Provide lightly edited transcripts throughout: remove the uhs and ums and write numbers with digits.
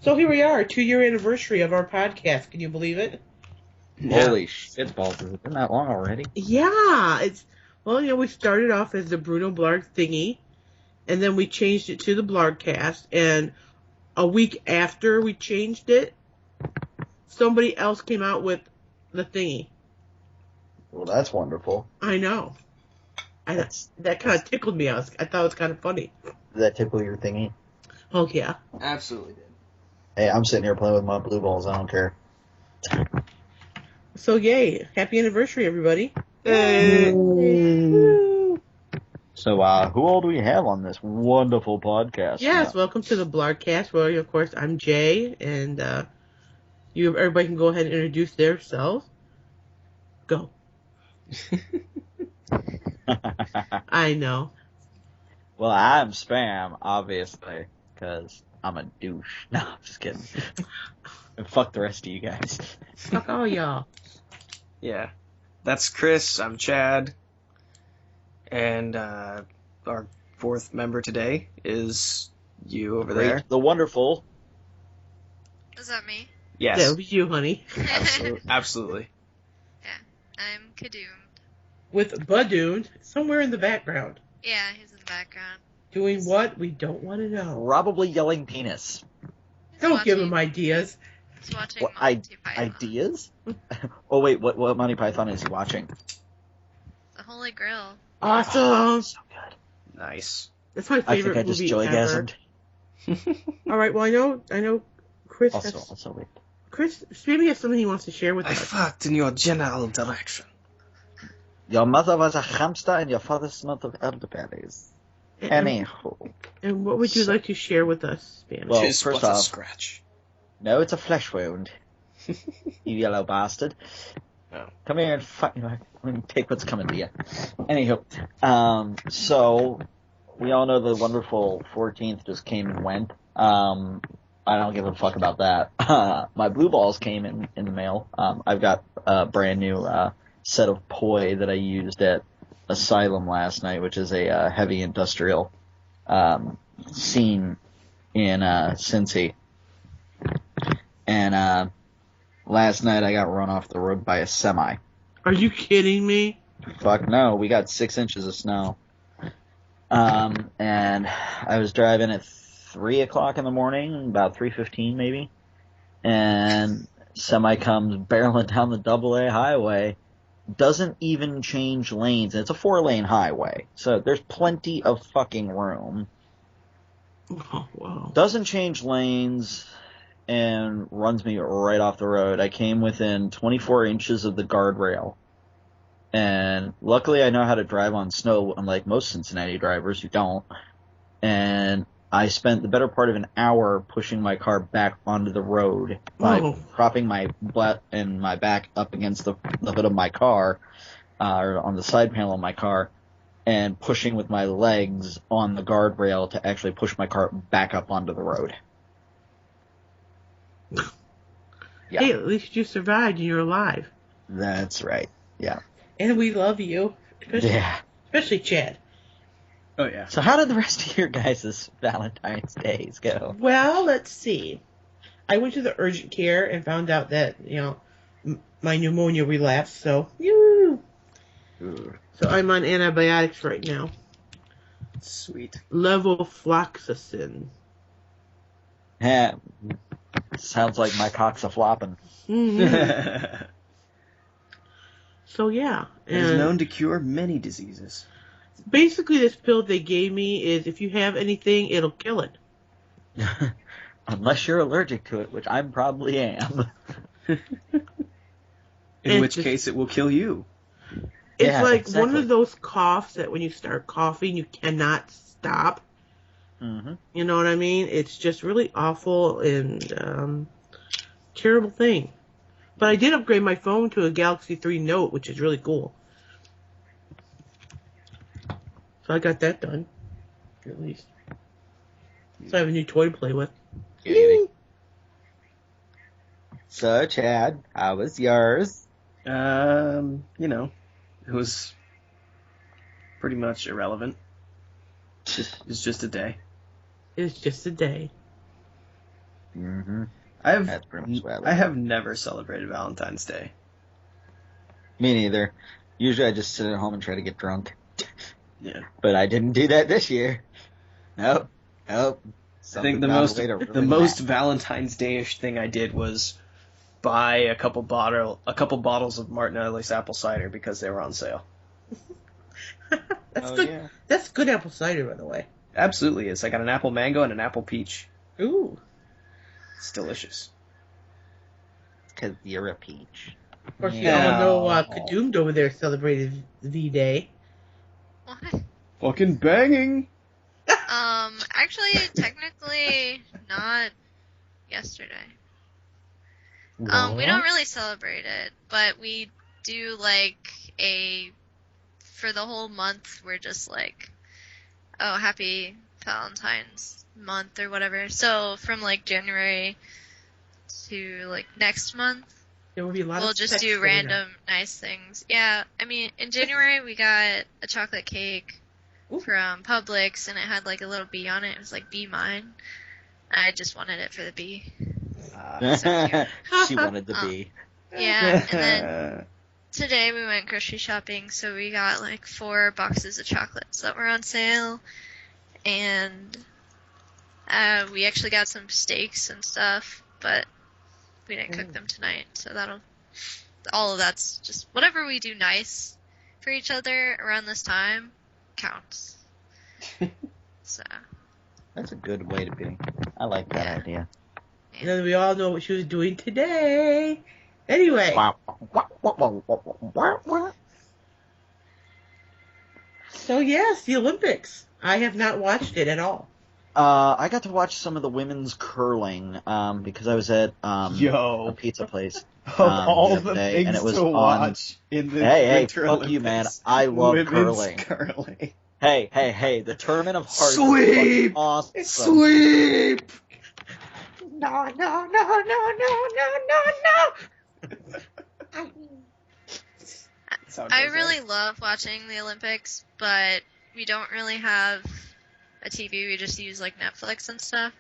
So here we are, 2-year anniversary of our podcast. Can you believe it? Yeah. Holy shit balls, has it been that long already? Yeah, we started off as the BrunoBlargg thingy, and then we changed it to the Blarggcast, and a week after we changed it, somebody else came out with the thingy. Well, that's wonderful. I know. That kind of tickled me. I thought it was kind of funny. Did that tickle your thingy? Oh, yeah. Absolutely did. Hey, I'm sitting here playing with my blue balls. I don't care. So, yay. Happy anniversary, everybody. Hey. So, who all do we have on this wonderful podcast? Yes, welcome to the Blarggcast. Well, of course, I'm Jay, and everybody can go ahead and introduce themselves. Go. I know. Well, I'm Spam, obviously, because I'm a douche. No, I'm just kidding. And fuck the rest of you guys. Fuck all y'all. Yeah. That's Chris, I'm Chad, and our fourth member today is you over there. The wonderful. Is that me? Yes. That was you, honey. Absolutely. Yeah, I'm Kdoomed. With Badoomed somewhere in the background. Yeah, he's in the background. Doing what? We don't want to know. Probably yelling penis. Don't give him ideas. He's watching what, Monty Python. Ideas? Oh, wait, what Monty Python is he watching? The Holy Grail. Awesome. Oh, so good. Nice. That's my favorite movie. I think I just joygasmed. All right, well, I know Chris Also, wait. Chris, maybe has something he wants to share with us. I fucked in your general direction. Your mother was a hamster and your father smelled of elderberries. Anywho. And what would you like to share with us, Spanish? Well, Just first was off, a scratch. No, it's a flesh wound. You yellow bastard. Oh. Come here and fight. Take what's coming to you. Anywho, so we all know the wonderful 14th just came and went. I don't give a fuck about that. My blue balls came in the mail. I've got a brand new set of poi that I used at Asylum last night, which is a heavy industrial scene in Cincy. And last night I got run off the road by a semi. Are you kidding me? Fuck no, we got 6 inches of snow. And I was driving at 3 o'clock in the morning, about 3:15 maybe, and semi comes barreling down the AA highway, doesn't even change lanes, and it's a 4-lane highway, so there's plenty of fucking room. Oh, wow. Doesn't change lanes, and runs me right off the road. I came within 24 inches of the guardrail. And luckily I know how to drive on snow, unlike most Cincinnati drivers who don't. And I spent the better part of an hour pushing my car back onto the road by propping my butt and my back up against the hood of my car, or on the side panel of my car, and pushing with my legs on the guardrail to actually push my car back up onto the road. Yeah. Hey, at least you survived and you're alive. That's right. Yeah. And we love you. Especially Chad. Oh, yeah. So how did the rest of your guys' Valentine's days go? Well, let's see. I went to the urgent care and found out that, my pneumonia relapsed, so, So I'm on antibiotics right now. Sweet. Levofloxacin. Yeah. Sounds like my cock's a flopping. Mm-hmm. So, yeah. It is known to cure many diseases. Basically, this pill they gave me is if you have anything, it'll kill it. Unless you're allergic to it, which I probably am. In which case, it will kill you. It's exactly. One of those coughs that when you start coughing, you cannot stop. Mm-hmm. You know what I mean? It's just really awful and terrible thing. But I did upgrade my phone to a Galaxy 3 Note, which is really cool. So I got that done, at least. So I have a new toy to play with. So, Chad, how was yours? It was pretty much irrelevant. It's just a day. It's just a day. Mm-hmm. I That's pretty much what I look have never celebrated Valentine's Day. Me neither. Usually I just sit at home and try to get drunk. Yeah. But I didn't do that this year. Nope. I think the most Valentine's Day-ish thing I did was buy a couple bottles of Martinelli's apple cider because they were on sale. That's good. Yeah. That's good apple cider, by the way. Absolutely is. I got an apple mango and an apple peach. Ooh. It's delicious. Because you're a peach. Of course, we Yeah. all know Kdoomed over there celebrated V-Day. What? Fucking banging! Actually, technically, not yesterday. We don't really celebrate it, but we do for the whole month, we're just like, oh, happy Valentine's month or whatever. So from January to next month, There will be a lot we'll of just sex do going random nice things. Yeah, I mean, in January we got a chocolate cake Ooh. from Publix, and it had a little bee on it. It was "Be mine." I just wanted it for the bee. So cute. She wanted to be. Yeah, and then today we went grocery shopping, so we got 4 boxes of chocolates that were on sale, and we actually got some steaks and stuff, but we didn't cook them tonight, so all of that's just whatever we do nice for each other around this time counts. So That's a good way to be. I like that idea. And then we all know what she was doing today. Anyway. So yes, the Olympics. I have not watched it at all. I got to watch some of the women's curling because I was at a pizza place Of all the day, things and it was to on. watch in the Hey, Winter fuck Olympics, you, man! I love women's curling. Hey! The Tournament of Hearts Sweep! is awesome. Sweep! No. I really love watching the Olympics, but we don't really have a TV. We just use Netflix and stuff.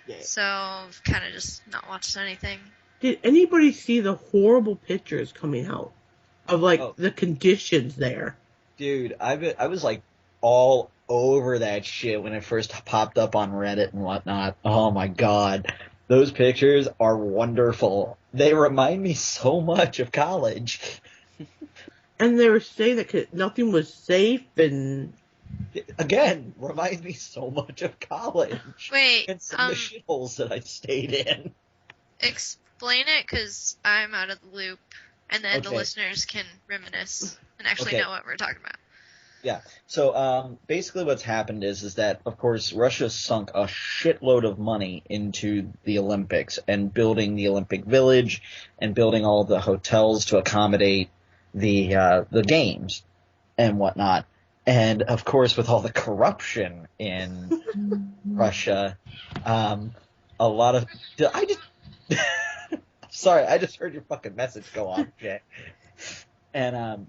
Yeah. So I've kind of just not watched anything. Did anybody see the horrible pictures coming out of the conditions there? Dude, I was all over that shit when it first popped up on Reddit and whatnot. Oh my god. Those pictures are wonderful. They remind me so much of college. And they were saying that nothing was safe and... Again, reminds me so much of college. Wait, and some of the shitholes that I stayed in. Explain it, because I'm out of the loop, and then the listeners can reminisce and actually know what we're talking about. Yeah. So basically what's happened is that, of course, Russia sunk a shitload of money into the Olympics and building the Olympic Village and building all the hotels to accommodate the games and whatnot. And, of course, with all the corruption in Russia, a lot of... Sorry, I just heard your fucking message go off, Jay. And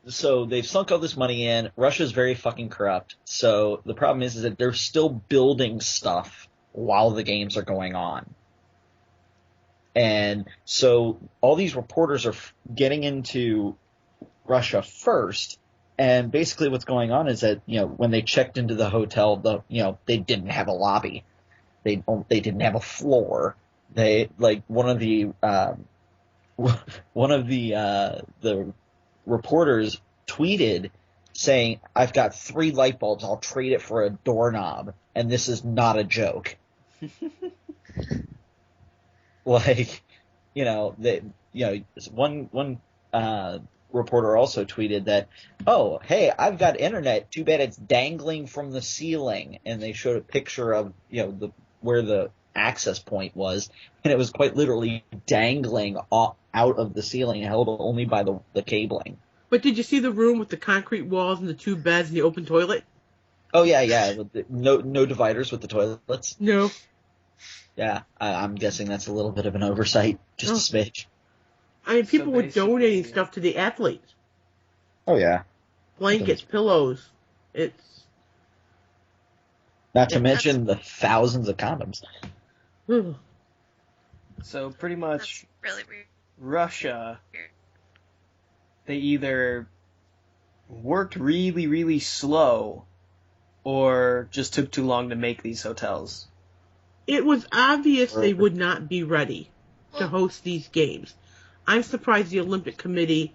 so they've sunk all this money in. Russia's very fucking corrupt. So the problem is that they're still building stuff while the games are going on. And so all these reporters are getting into Russia first. And basically what's going on is that, when they checked into the hotel, they didn't have a lobby. They didn't have a floor. They, one of the reporters tweeted saying, "I've got 3 light bulbs. I'll trade it for a doorknob, and this is not a joke." One reporter also tweeted that, "Oh, hey, I've got internet. Too bad it's dangling from the ceiling." And they showed a picture of where the access point was, and it was quite literally dangling out of the ceiling, held only by the cabling. But did you see the room with the concrete walls and the 2 beds and the open toilet? Oh yeah. No dividers with the toilets. No. Yeah, I'm guessing that's a little bit of an oversight, just a smidge. I mean, people were donating stuff to the athletes. Oh yeah. Blankets, pillows. It's... Not to mention the thousands of condoms. So pretty much, that's really weird. Russia, they either worked really, really slow or just took too long to make these hotels. It was obvious they would not be ready to host these games. I'm surprised the Olympic Committee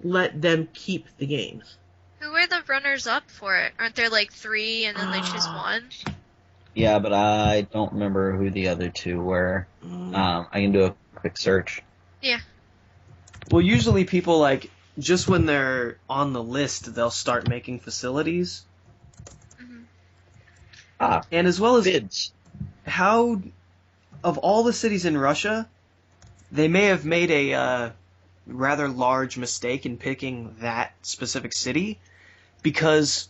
let them keep the games. Who were the runners-up for it? Aren't there like 3 and then they choose one? Yeah, but I don't remember who the other two were. I can do a quick search. Yeah. Well, usually people, like, just when they're on the list, they'll start making facilities. Mm-hmm. And as well as bids. How, of all the cities in Russia, they may have made a rather large mistake in picking that specific city, because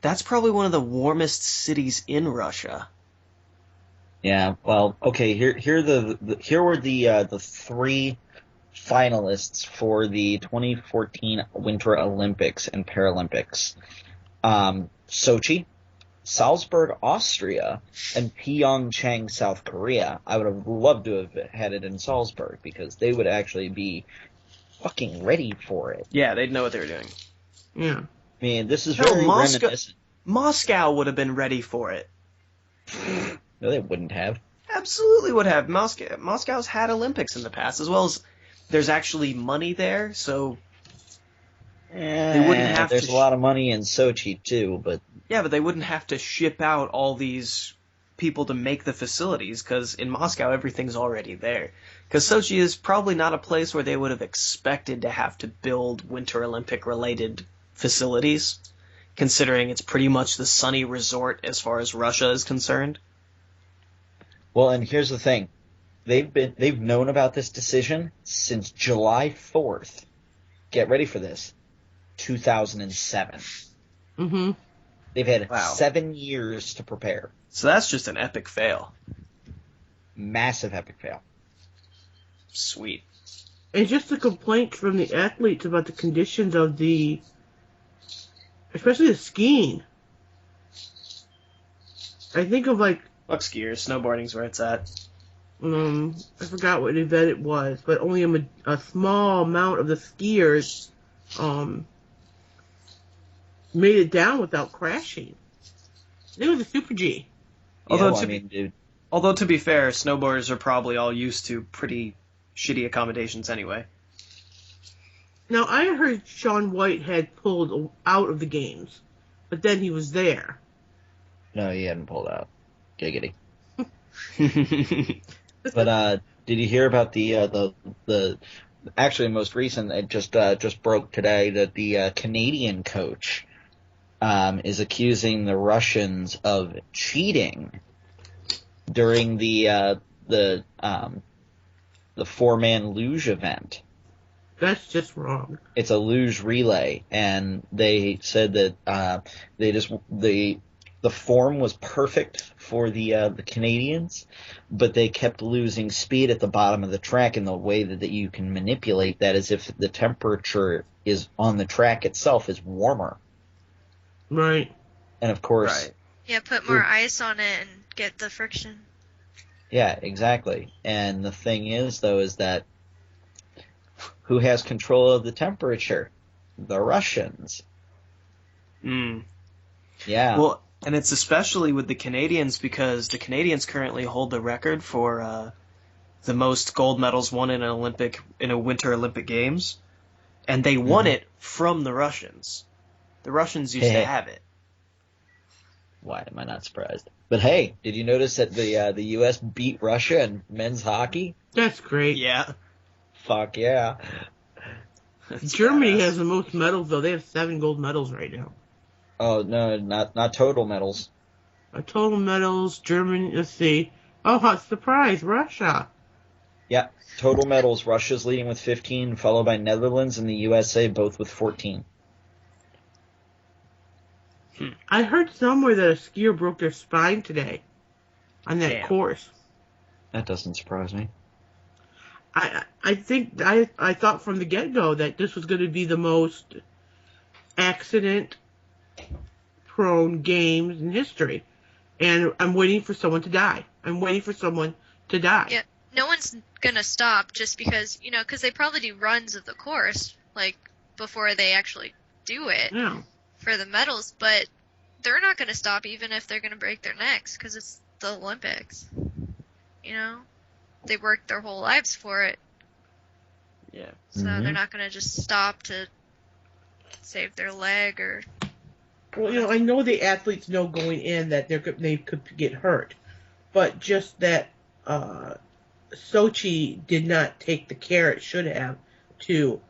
that's probably one of the warmest cities in Russia. Yeah, well, okay. Here were the 3 finalists for the 2014 Winter Olympics and Paralympics: Sochi, Salzburg, Austria, and Pyeongchang, South Korea. I would have loved to have had it in Salzburg because they would actually be fucking ready for it. Yeah, they'd know what they were doing. Yeah. I mean, this is very reminiscent. Moscow would have been ready for it. No, they wouldn't have. Absolutely would have. Moscow's had Olympics in the past, as well as there's actually money there, so they wouldn't have there's a lot of money in Sochi, too, but... Yeah, but they wouldn't have to ship out all these people to make the facilities, because in Moscow everything's already there. Because Sochi is probably not a place where they would have expected to have to build Winter Olympic-related facilities, considering it's pretty much the sunny resort as far as Russia is concerned. Well, and here's the thing. They've known about this decision since July 4th. Get ready for this. 2007. Mm-hmm. They've had 7 years to prepare. So that's just an epic fail. Massive epic fail. Sweet. And just the complaints from the athletes about the conditions of especially the skiing. I think of Fuck skiers, snowboarding's where it's at. I forgot what event it was, but only a small amount of the skiers, made it down without crashing. It was a Super G. Although to be fair, snowboarders are probably all used to pretty shitty accommodations anyway. Now, I heard Shaun White had pulled out of the games, but then he was there. No, he hadn't pulled out. Giggity. But did you hear about the actually most recent? It just broke today that the Canadian coach is accusing the Russians of cheating during the 4-man luge event. That's just wrong. It's a luge relay, and they said that the form was perfect for the Canadians, but they kept losing speed at the bottom of the track, and the way that you can manipulate that is if the temperature is on the track itself is warmer. Right. And of course... Right. Yeah, put more ice on it and get the friction. Yeah, exactly. And the thing is, though, is that who has control of the temperature? The Russians. Yeah. Well, and it's especially with the Canadians, because the Canadians currently hold the record for the most gold medals won in a Winter Olympic Games, and they won it from the Russians. The Russians used to have it. Why am I not surprised? But hey, did you notice that the U.S. beat Russia in men's hockey? That's great. Yeah. Fuck yeah. Germany has the most medals, though. They have 7 gold medals right now. Oh, no, not total medals. Total medals, Germany, let's see. Oh, hot surprise, Russia. Yeah, total medals. Russia's leading with 15, followed by Netherlands and the USA, both with 14. I heard somewhere that a skier broke their spine today on that course. That doesn't surprise me. I think I thought from the get-go that this was going to be the most accident-prone games in history. And I'm waiting for someone to die. Yeah, no one's gonna stop just because, because they probably do runs of the course, like, before they actually do it Yeah. for the medals, but they're not gonna stop even if they're gonna break their necks, because it's the Olympics. They worked their whole lives for it, Yeah. so they're not gonna just stop to save their leg or... Well, I know the athletes know going in that they could get hurt, but just that Sochi did not take the care it should have to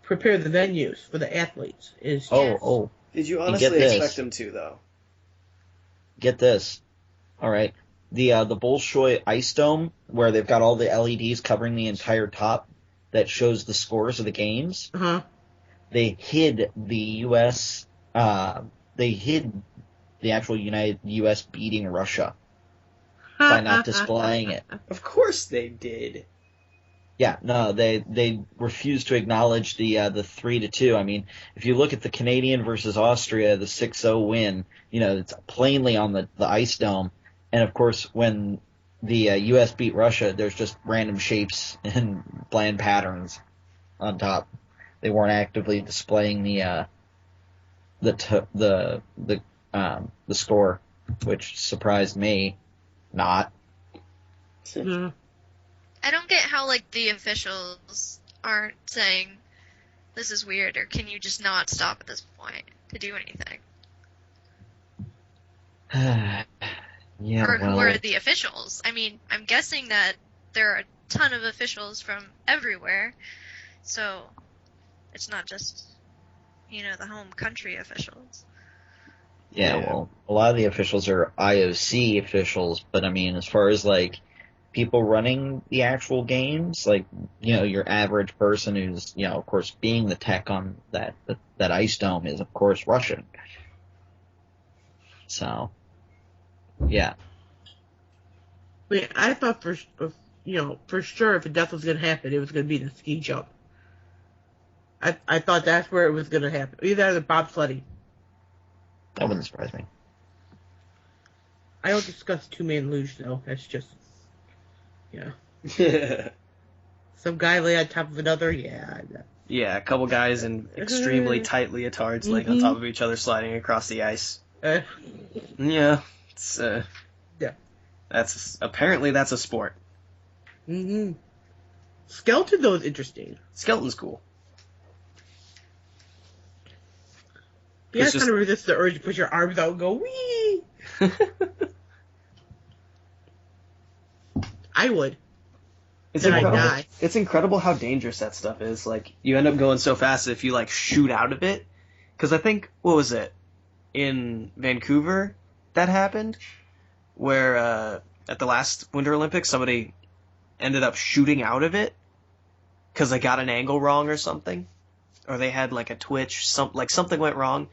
prepare the venues for the athletes. Yes. Did you And honestly get this. expect them to, though? Get this. All right. The Bolshoi Ice Dome, where they've got all the LEDs covering the entire top that shows the scores of the games, they hid the U.S. They hid the actual U.S. beating Russia by not displaying it. Of course they did. Yeah, no, they refused to acknowledge the 3-2. I mean, if you look at the Canadian versus Austria, the 6-0 win, it's plainly on the ice dome. And of course, when the U.S. beat Russia, there's just random shapes and bland patterns on top. They weren't actively displaying the score, which surprised me. Not. Yeah. I don't get how, the officials aren't saying, this is weird, or can you just not stop at this point to do anything? Yeah, Or who well, are the officials? I mean, I'm guessing that there are a ton of officials from everywhere, so it's not just, the home country officials. yeah, well, a lot of the officials are IOC officials, but I mean, as far as people running the actual games, your average person who's, of course, being the tech on that ice dome is, of course, Russian. So, yeah. I mean, I thought for sure if a death was going to happen, it was going to be the ski jump. I thought that's where it was going to happen. Either the bobsledding. That wouldn't surprise me. I don't discuss two-man luge, though. That's just, some guy lay on top of another, Yeah, a couple guys in extremely tight leotards laying on top of each other, sliding across the ice. Yeah, it's yeah. Apparently that's a sport. Mm-hmm. Skeleton, though, is interesting. Skeleton's cool. You guys kind of resist the urge to put your arms out and go, wee! I would. It's incredible how dangerous that stuff is. You end up going so fast if you, shoot out of it. Because I think, what was it? In Vancouver, that happened? Where, at the last Winter Olympics, somebody ended up shooting out of it because they got an angle wrong or something. Or they had, a twitch, something went wrong.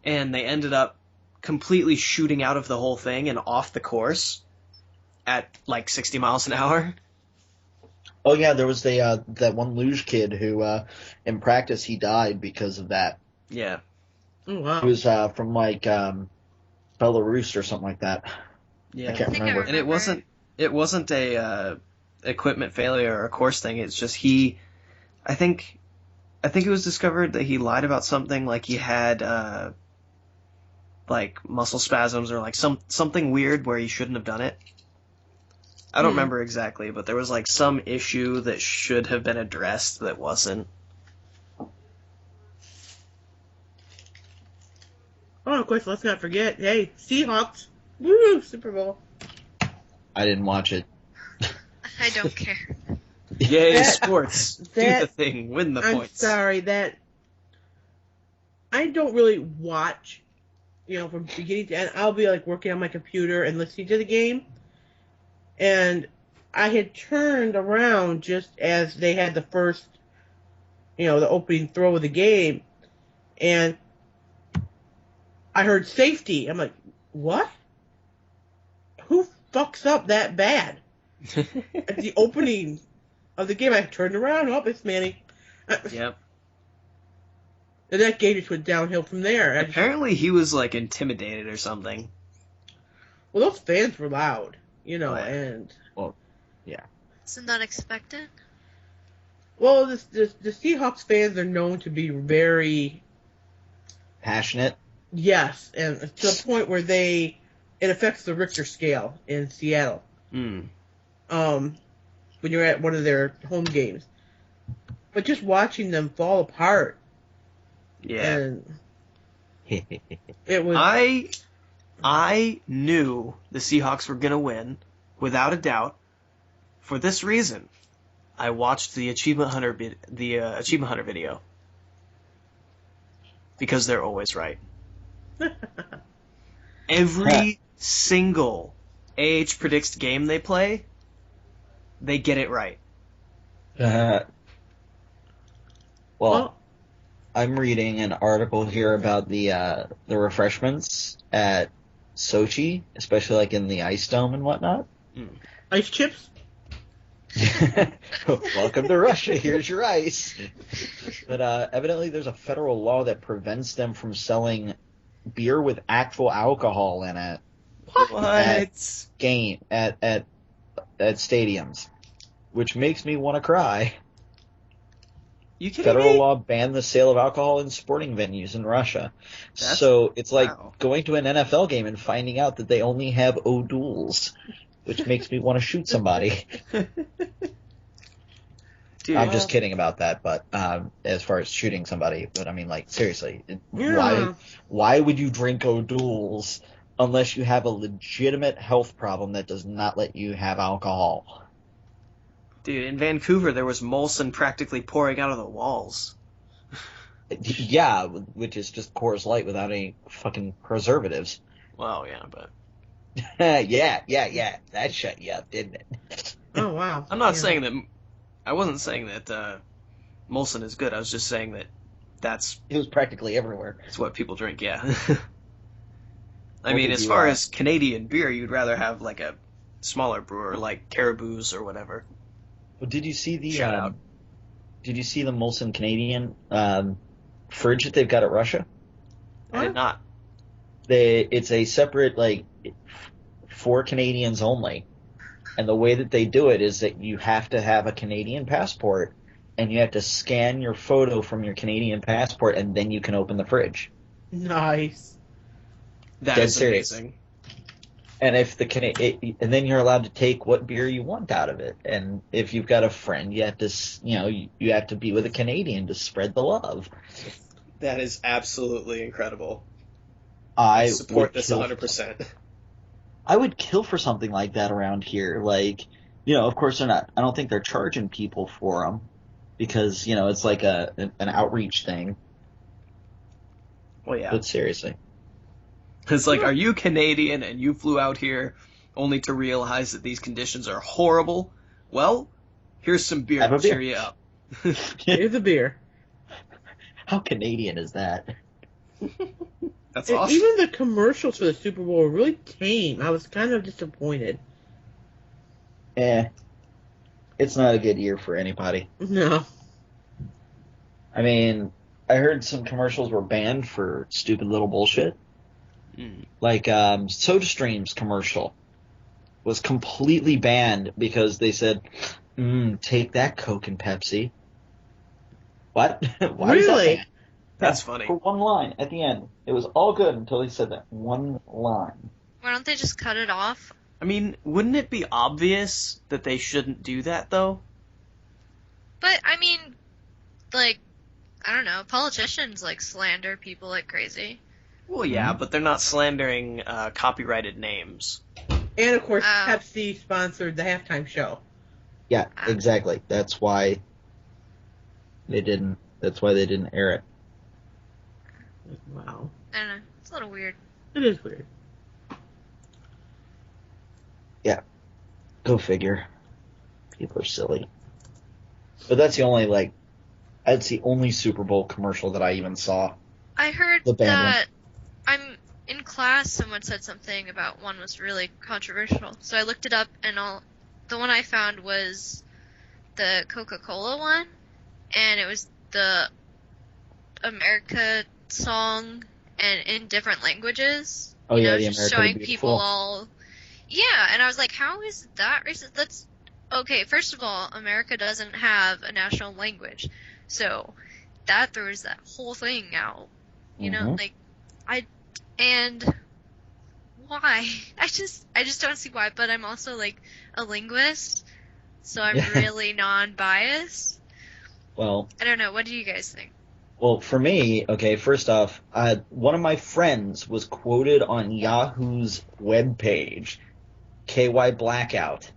And they ended up completely shooting out of the whole thing and off the course at, 60 miles an hour. Oh yeah, there was that one luge kid who, in practice, he died because of that. Yeah. Oh, wow. He was from Belarus or something like that. Yeah. I can't remember. And it wasn't a equipment failure or a course thing. It's just I think it was discovered that he lied about something, he had muscle spasms or something weird where he shouldn't have done it. I don't remember exactly, but there was some issue that should have been addressed that wasn't. Oh, of course, let's not forget. Hey, Seahawks. Woo! Super Bowl. I didn't watch it. I don't care. Yay, sports. Do the thing. Win the points. I'm sorry, I don't really watch, from beginning to end. I'll be, working on my computer and listening to the game. And I had turned around just as they had the first, the opening throw of the game. And I heard safety. I'm like, what? Who fucks up that bad? At the opening of the game, I turned around. Oh, it's Manny. Yep. And that game just went downhill from there. Apparently he was, intimidated or something. Well, those fans were loud, Oh, yeah. and Well, yeah. Isn't that expected? well, the Seahawks fans are known to be very Passionate. yes, and to the point where it affects the Richter scale in Seattle. Mm. When you're at one of their home games, but just watching them fall apart, Yeah. and it was I knew the Seahawks were gonna win, without a doubt, for this reason. I watched the Achievement Hunter video because they're always right. Every single AH Predicts game they play, they get it right. Well, well, I'm reading an article here about the refreshments at Sochi, especially like in the ice dome and whatnot. ice chips. Welcome to Russia. Here's your ice. But evidently, there's a federal law that prevents them from selling beer with actual alcohol in it What? at stadiums, which makes me want to cry. You kidding Federal me? law banned the sale of alcohol in sporting venues in Russia. That's- So it's like wow. going to an NFL game and finding out that they only have O'Doul's, which makes me want to shoot somebody. Dude, I'm just kidding about that, but as far as shooting somebody, but I mean, like, seriously, Yeah. why would you drink O'Doul's unless you have a legitimate health problem that does not let you have alcohol? Dude, in Vancouver, there was Molson practically pouring out of the walls. Yeah, which is just Coors Light without any fucking preservatives. Well, yeah, but yeah, that shut you up, didn't it? Oh wow. I'm not Yeah. saying that. I wasn't saying that Molson is good. I was just saying that that's It was practically everywhere. what people drink. Yeah. I What mean, did as you, far as Canadian beer, you'd rather have like a smaller brewer like Caribou's or whatever. Well, did you see the Shout out. Did you see the Molson Canadian fridge that they've got at Russia? I did not. It's a separate, like, for Canadians only. And the way that they do it is that you have to have a Canadian passport, and you have to scan your photo from your Canadian passport, and then you can open the fridge. Nice. That Dead is serious. amazing. And if and then you're allowed to take what beer you want out of it. And if you've got a friend, you have to, you have to be with a Canadian to spread the love. That is absolutely incredible. I support would this kill 100%. I would kill for something like that around here. Like, of course they're not. I don't think they're charging people for them because it's like an outreach thing. Well, yeah. But seriously, It's like, are you Canadian and you flew out here only to realize that these conditions are horrible? Well, here's some beer Have to a beer. cheer you up. Here's a beer. How Canadian is that? That's And awesome. even the commercials for the Super Bowl were really tame. I was kind of disappointed. It's not a good year for anybody. No. I mean, I heard some commercials were banned for stupid little bullshit. Like SodaStream's commercial was completely banned because they said, take that Coke and Pepsi. What? Why was that Really? banned? That's Yeah, funny. For one line at the end. It was all good until he said that one line. Why don't they just cut it off? I mean, wouldn't it be obvious that they shouldn't do that, though? But, I mean, like, I don't know, politicians, like, slander people like crazy. Well, yeah, but they're not slandering copyrighted names. And of course, Oh. Pepsi sponsored the halftime show. Yeah, exactly. That's why they didn't air it. Wow. I don't know, it's a little weird. It is weird. Go figure. People are silly. But that's the only Super Bowl commercial that I even saw. I heard The band that I'm in class, someone said something about one was really controversial. So I looked it up, and the one I found was the Coca-Cola one, and it was the America song and in different languages. Oh, you yeah, know, the just America the showing Beautiful. people all Yeah, and I was like, how is that racist? That's okay. First of all, America doesn't have a national language, so that throws that whole thing out. You know, Mhm. like and why? I just don't see why. But I'm also like a linguist, so I'm Yeah. really non-biased. Well, I don't know. What do you guys think? well, for me, okay, first off, one of my friends was quoted on Yahoo's webpage. KY Blackout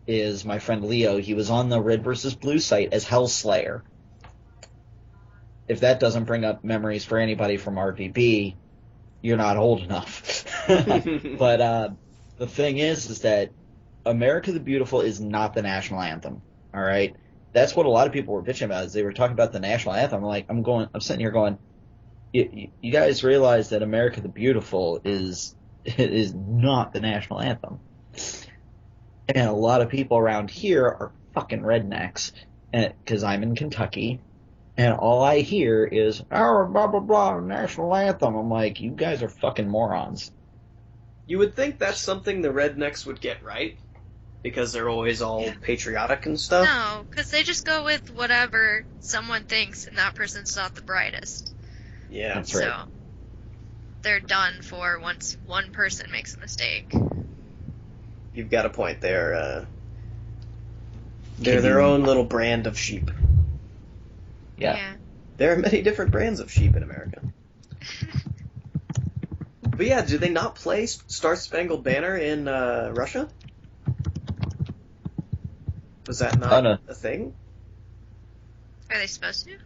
is my friend Leo. He was on the Red versus Blue site as Hellslayer. If that doesn't bring up memories for anybody from RVB, you're not old enough. But the thing is that America the Beautiful is not the national anthem. All right, that's what a lot of people were bitching about. Is they were talking about the national anthem. I'm sitting here going, you guys realize that America the Beautiful is not the national anthem, and a lot of people around here are fucking rednecks, because I'm in Kentucky. And all I hear is, oh, blah, blah, blah, national anthem. I'm like, you guys are fucking morons. You would think that's something the rednecks would get right, because they're always all patriotic and stuff. No, because they just go with whatever someone thinks, and that person's not the brightest. Yeah. That's right. So they're done for once one person makes a mistake. You've got a point there. They're their own little brand of sheep. Yeah. There are many different brands of sheep in America. But yeah, do they not play Star Spangled Banner in Russia? Was that not no. a thing? Are they supposed to?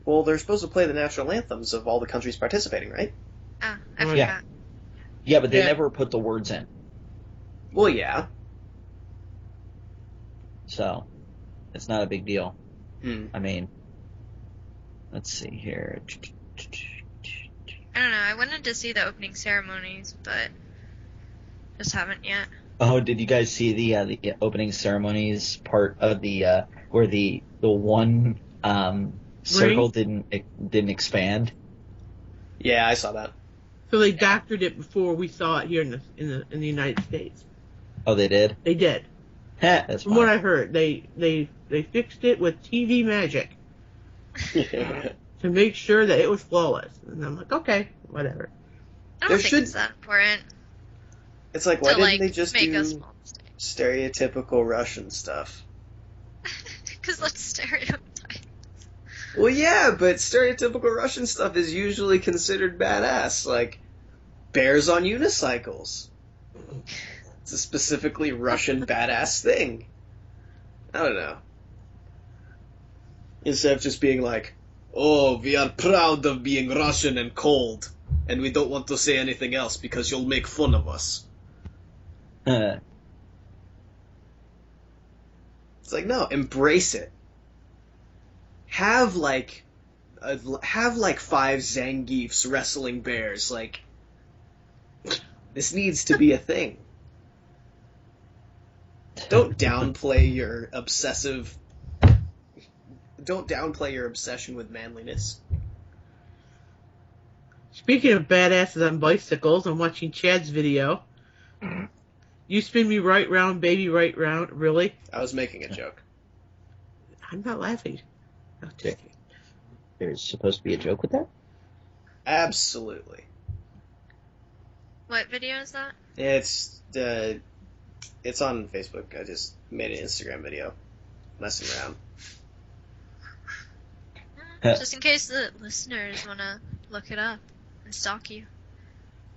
Well, they're supposed to play the national anthems of all the countries participating, right? Oh, I Oh, forgot. yeah. Yeah, but they Yeah. never put the words in. Well, yeah. So, it's not a big deal. Hmm. I mean, let's see here. I don't know. I wanted to see the opening ceremonies, but just haven't yet. Oh, did you guys see the opening ceremonies part of the where the one circle didn't expand? Yeah, I saw that. So they doctored it before we saw it here in the United States. Oh, they did? They did. That's From what fine. I heard, they fixed it with TV magic to make sure that it was flawless. And I'm like, okay, whatever. I There don't think should- it's that important It's like, why to didn't they just make a do small mistake. stereotypical Russian stuff? Because that's stereotype. Well, yeah, but stereotypical Russian stuff is usually considered badass, like bears on unicycles. It's a specifically Russian badass thing. I don't know. Instead of just being like, oh, we are proud of being Russian and cold, and we don't want to say anything else because you'll make fun of us. It's like, no, embrace it. Have like 5 Zangiefs wrestling bears. Like, this needs to be a thing. Don't downplay your obsession with manliness. Speaking of badasses on bicycles, I'm watching Chad's video. You spin me right round, baby, right round. Really? I was making a joke. I'm not laughing. No, just kidding. There's supposed to be a joke with that? Absolutely. What video is that? It's on Facebook. I just made an Instagram video messing around. Just in case the listeners want to look it up and stalk you.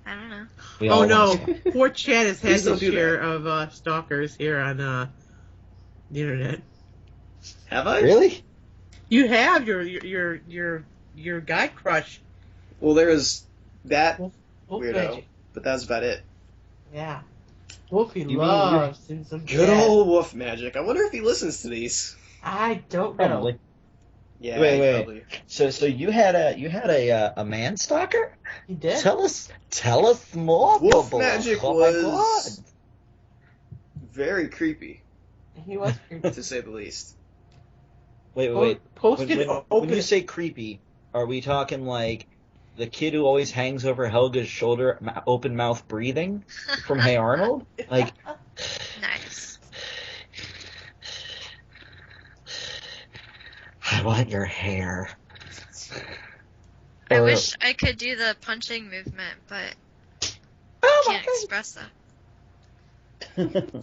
I don't know. We Oh all no, want to. poor Chad has had Please don't his do share of stalkers here on the internet. Have I? Really? You have your guy crush. Well, there was that Wolf weirdo, Magic. but that's about it. Yeah. Wolfie mean loves doing some Good Chad. old Wolf Magic. I wonder if he listens to these. I don't know. Probably. Yeah, Wait, he wait. probably. So you had a man stalker? He did. Tell us more. Wolf Bubba. Magic Oh my was God. very creepy, He was creepy. to say the least. Wait. Posted When open. you say creepy, are we talking like the kid who always hangs over Helga's shoulder, open mouth breathing from Hey Arnold. Like, Nice. I want your hair. I Or- wish I could do the punching movement, but Oh can't express that.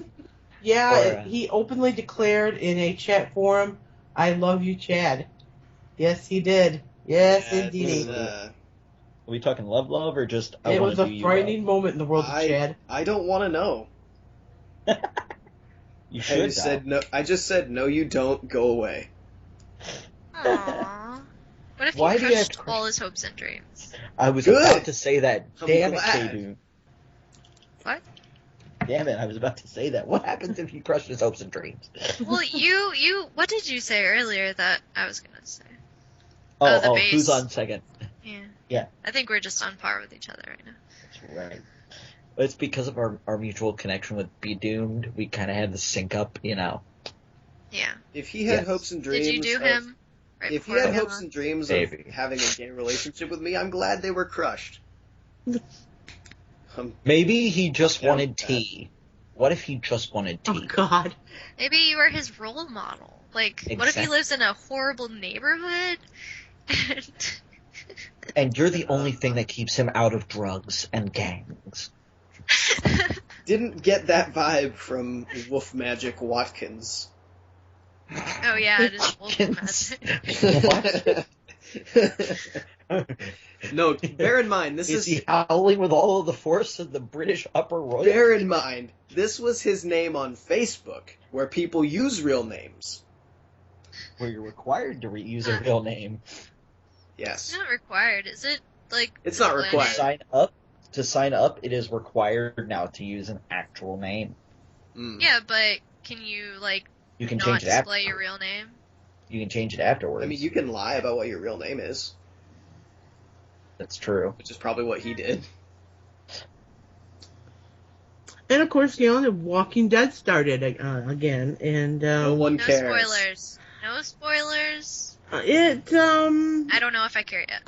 Yeah, Or, he openly declared in a chat forum, "I love you, Chad." Yes, he did. Yes, Yeah, indeed. Are we talking love or just I It want was to a do you frightening moment in the world of Chad. I don't want to know. well? You I should just said no. I just said no. You don't. Go away. Aww. What if Why you do you have crushed to all his hopes and dreams? I was Good. about to say that. I'm Damn glad. it, Kdoomed. What? Damn it, I was about to say that. What happens if you crush his hopes and dreams? Well, what did you say earlier that I was gonna say? Oh, the base. who's on second? Yeah. Yeah. I think we're just on par with each other right now. That's right. But it's because of our mutual connection with Kdoomed. We kind of had to sync up, you know. Yeah. If he had Yes. hopes and dreams, Did you do him? Right if he before had we got hopes on? and dreams Maybe. of having a gay relationship with me, I'm glad they were crushed. Maybe he just down wanted with that. tea. What if he just wanted Oh tea? God. Maybe you were his role model. Like, what if he Exactly. lives in a horrible neighborhood? And you're the only thing that keeps him out of drugs and gangs. Didn't get that vibe from Wolf Magic Watkins. Oh yeah, it is wolf Watkins. magic. No, bear in mind, this Is is... he howling with all of the force of the British upper royal? Bear in mind, this was his name on Facebook, where people use real names. Where you're required to use a real name. Yes. It's not required, is it? Like, It's not the required. planet? To sign up, it is required now to use an actual name. Mm. Yeah, but can you like You can not change it display after. your real name? You can change it afterwards. I mean, you can lie about what your real name is, That's true. which is probably what he did. And of course, The Walking Dead started again, and No one No cares. spoilers. No spoilers. I don't know if I care yet.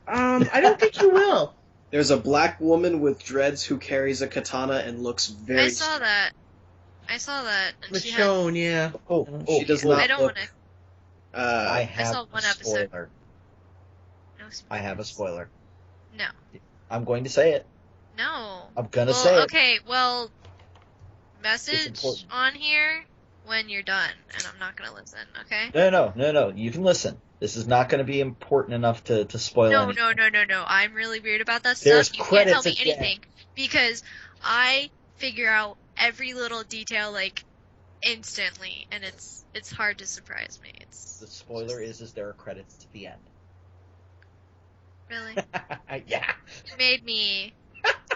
I don't think you will. There's a black woman with dreads who carries a katana and looks very... I saw that. And she had. Michonne, yeah. She does not I don't look... want to. I have saw one a episode. spoiler. No spoilers. I have a spoiler. No. I'm going to say it. No. I'm gonna well, say it. okay. Well, It's message important. on here when you're done, and I'm not gonna listen. Okay. No. You can listen. This is not going to be important enough to spoil No. anything. I'm really weird about that There's stuff. You can't tell credits me at the end. anything because I figure out every little detail like instantly, and it's hard to surprise me. The spoiler is there are credits at the end. Really. Yeah. You made me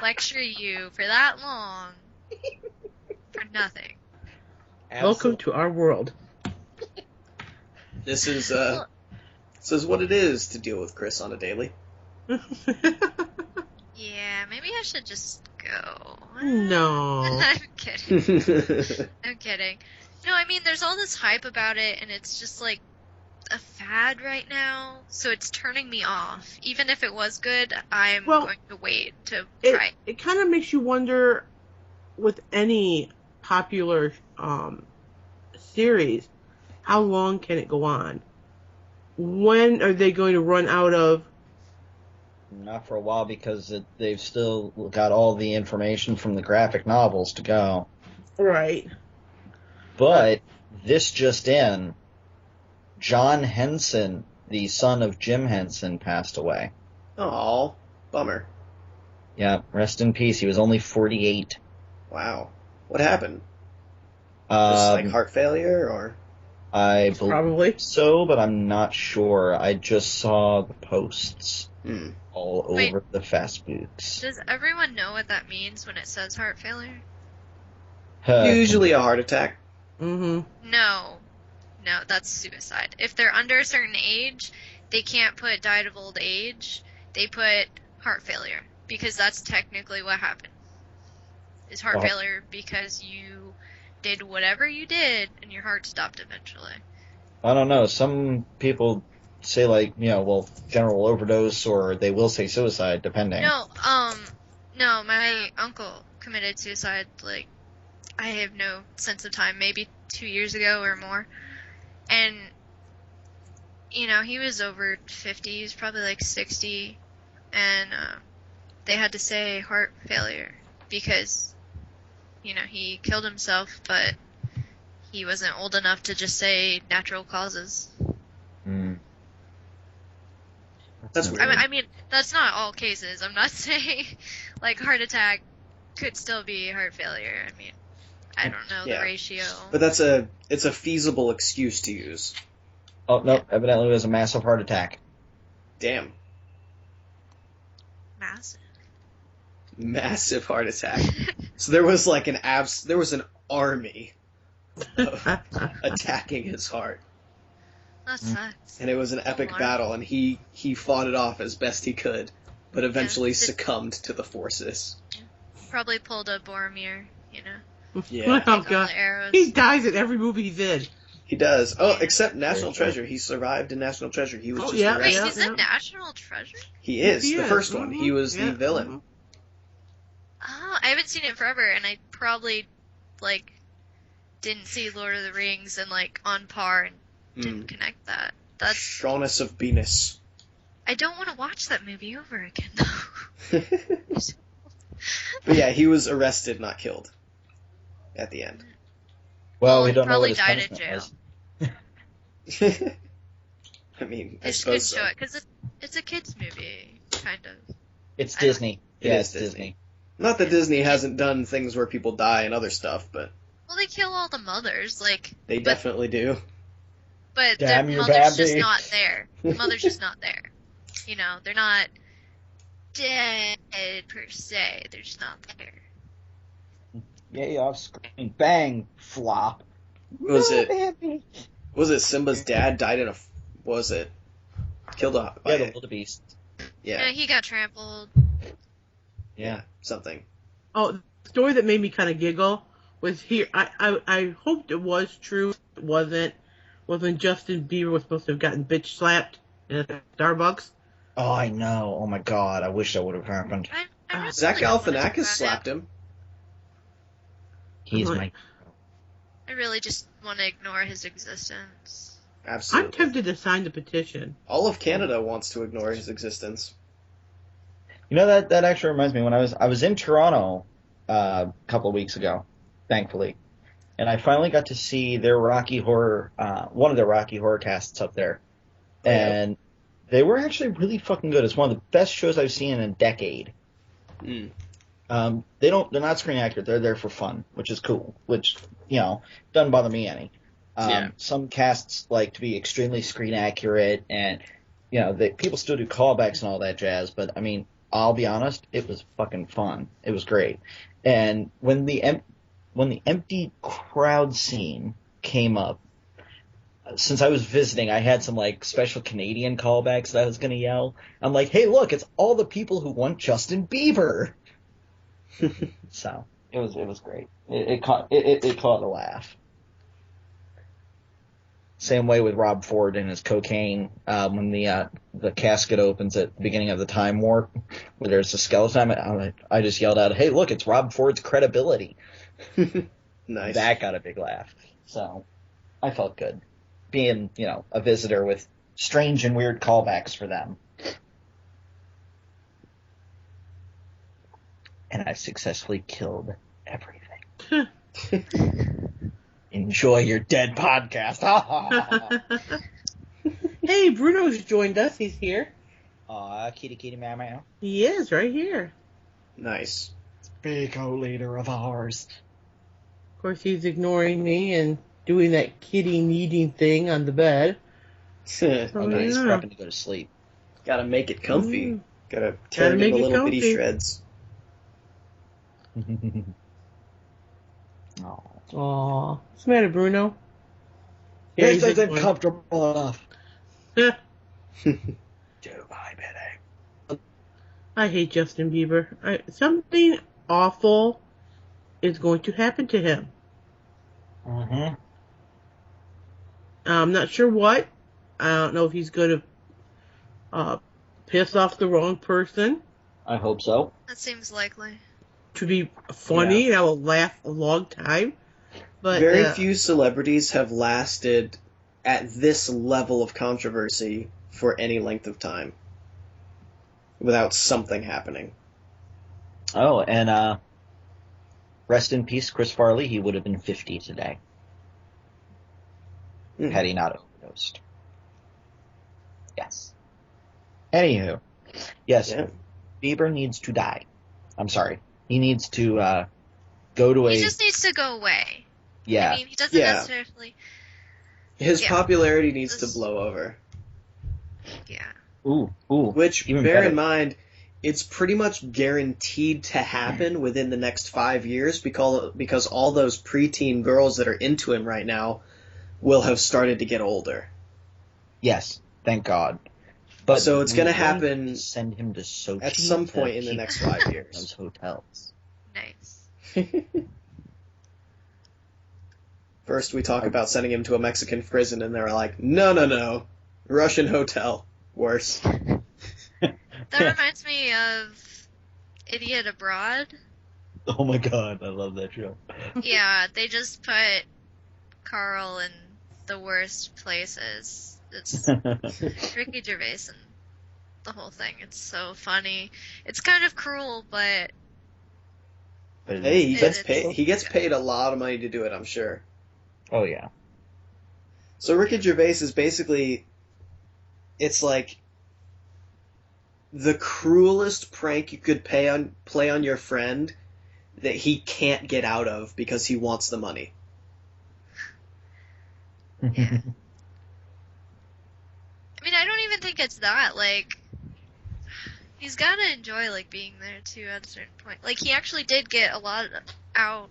lecture you for that long for nothing. Welcome to our world. This is what it is to deal with Chris on a daily. Yeah, maybe I should just go. No. I'm kidding. I'm kidding. No, I mean, there's all this hype about it, and it's just like a fad right now, so it's turning me off. Even if it was good, I'm going to wait to try. It kind of makes you wonder with any popular series, how long can it go on? When are they going to run out of... Not for a while because they've still got all the information from the graphic novels to go. Right. But this just in, John Henson, the son of Jim Henson, passed away. Oh, bummer. Yeah, rest in peace. He was only 48. Wow. What happened? Just like heart failure, or? I believe Probably. so, but I'm not sure. I just saw the posts all over the Facebooks. Does everyone know what that means when it says heart failure? Usually a heart attack. Mm-hmm. No, that's suicide. If they're under a certain age, they can't put died of old age. They put heart failure because that's technically what happened. Is heart failure because you did whatever you did and your heart stopped eventually. I don't know. Some people say like, general overdose, or they will say suicide, depending. No, my uncle committed suicide, like, I have no sense of time, maybe 2 years ago or more. And, he was over 50, he was probably like 60, and they had to say heart failure because, he killed himself, but he wasn't old enough to just say natural causes. Mm. That's weird. I mean, that's not all cases. I'm not saying, like, heart attack could still be heart failure. I mean, I don't know the ratio. But it's a feasible excuse to use. Oh, no, evidently it was a massive heart attack. Damn. Massive heart attack. So there was like there was an army of attacking his heart. That sucks. And it was an epic battle, and he fought it off as best he could, but eventually succumbed to the forces. Probably pulled a Boromir, Yeah. Oh, God. He dies in every movie he's in. He does. Oh, except National Treasure. He survived in National Treasure. He was just Wait, arrested. he's in National Treasure? He is. He The is. first one. He was the villain. Oh, I haven't seen it forever, and I probably, like, didn't see Lord of the Rings and, like, on par and didn't connect that. That's Shaunus of Venus. I don't want to watch that movie over again, though. But yeah, he was arrested, not killed. At the end. Well, we don't know what probably his died in punishment jail. was. I mean, I They just suppose couldn't so. show it, because it's a kid's movie, kind of. It's Disney. It Yeah, is it's Disney. Not that Disney hasn't done things where people die and other stuff, but Well, they kill all the mothers, like... they definitely do. But Damn the your mother's baby. just not there. The mother's just not there. They're not dead, per se. They're just not there. Yay, off screen. Bang! Flop. Was No, it baby. was it Simba's dad died in a... Was it? Killed by Yeah, the a... wildebeest. Yeah, He got trampled. yeah, something. Oh, the story that made me kind of giggle was here. I hoped it was true. It wasn't. Was when Justin Bieber was supposed to have gotten bitch slapped in a Starbucks. Oh, I know. Oh my god, I wish that would have happened. I really Zach don't wanna talk Galifianakis about slapped him. He's my... I really just want to ignore his existence. Absolutely. I'm tempted to sign the petition. All of Canada wants to ignore his existence. That actually reminds me, when I was in Toronto a couple of weeks ago, thankfully, and I finally got to see their Rocky Horror, one of their Rocky Horror casts up there, and they were actually really fucking good. It's one of the best shows I've seen in a decade. Mm. They're not screen accurate. They're there for fun, which is cool. Which doesn't bother me any. Some casts like to be extremely screen accurate, and people still do callbacks and all that jazz. But I mean, I'll be honest, it was fucking fun. It was great. And when the empty crowd scene came up, since I was visiting, I had some like special Canadian callbacks that I was going to yell. I'm like, hey, look, it's all the people who want Justin Bieber. So it was great. It caught a laugh. Same way with Rob Ford and his cocaine. When the casket opens at the beginning of the time warp, where there's a skeleton, I just yelled out, "Hey, look! It's Rob Ford's credibility." Nice. That got a big laugh. So I felt good being a visitor with strange and weird callbacks for them. And I successfully killed everything. Enjoy your dead podcast. Hey, Bruno's joined us. He's here. Aw, kitty meow. He is right here. Nice. Big old leader of ours. Of course, he's ignoring me and doing that kitty kneading thing on the bed. He's prepping to go to sleep. Gotta make it comfy. Mm. Gotta tear it make into it little bitty comfy. shreds. Oh. Aw. What's the matter, Bruno? This he's isn't ignoring- comfortable enough. Joe I hate Justin Bieber. Something awful is going to happen to him. Mm-hmm. I'm not sure what. I don't know if he's going to piss off the wrong person, I hope so. That seems likely. to be funny, I will laugh a long time. But Very few celebrities have lasted at this level of controversy for any length of time without something happening. Oh, and rest in peace, Chris Farley. He would have been 50 today had he not overdosed. Yes. Anywho, yes, Yeah. Bieber needs to die. I'm sorry. He needs to go to He just needs to go away. Yeah. I mean, he doesn't Yeah. necessarily. His Yeah. popularity needs to This- blow over. Yeah. Ooh. Which, Even bear better. in mind, it's pretty much guaranteed to happen within the next 5 years because all those preteen girls that are into him right now will have started to get older. Yes, thank God. But So it's we gonna really happen need to send him to Sochi at some to point in the keep next him 5 in years. those hotels. Nice. First, we talk about sending him to a Mexican prison, and they're like, no, Russian hotel. Worse. That reminds me of Idiot Abroad. Oh my God, I love that show. Yeah, they just put Carl in the worst places. It's Ricky Gervais and the whole thing. It's so funny. It's kind of cruel, but Hey, he gets It's- paid. He gets paid a lot of money to do it, I'm sure. Oh yeah. So Ricky Gervais is basically, it's like the cruelest prank you could play on your friend that he can't get out of because he wants the money. yeah. I mean, I don't even think it's that. Like, he's gotta enjoy like being there too at a certain point. Like, he actually did get a lot out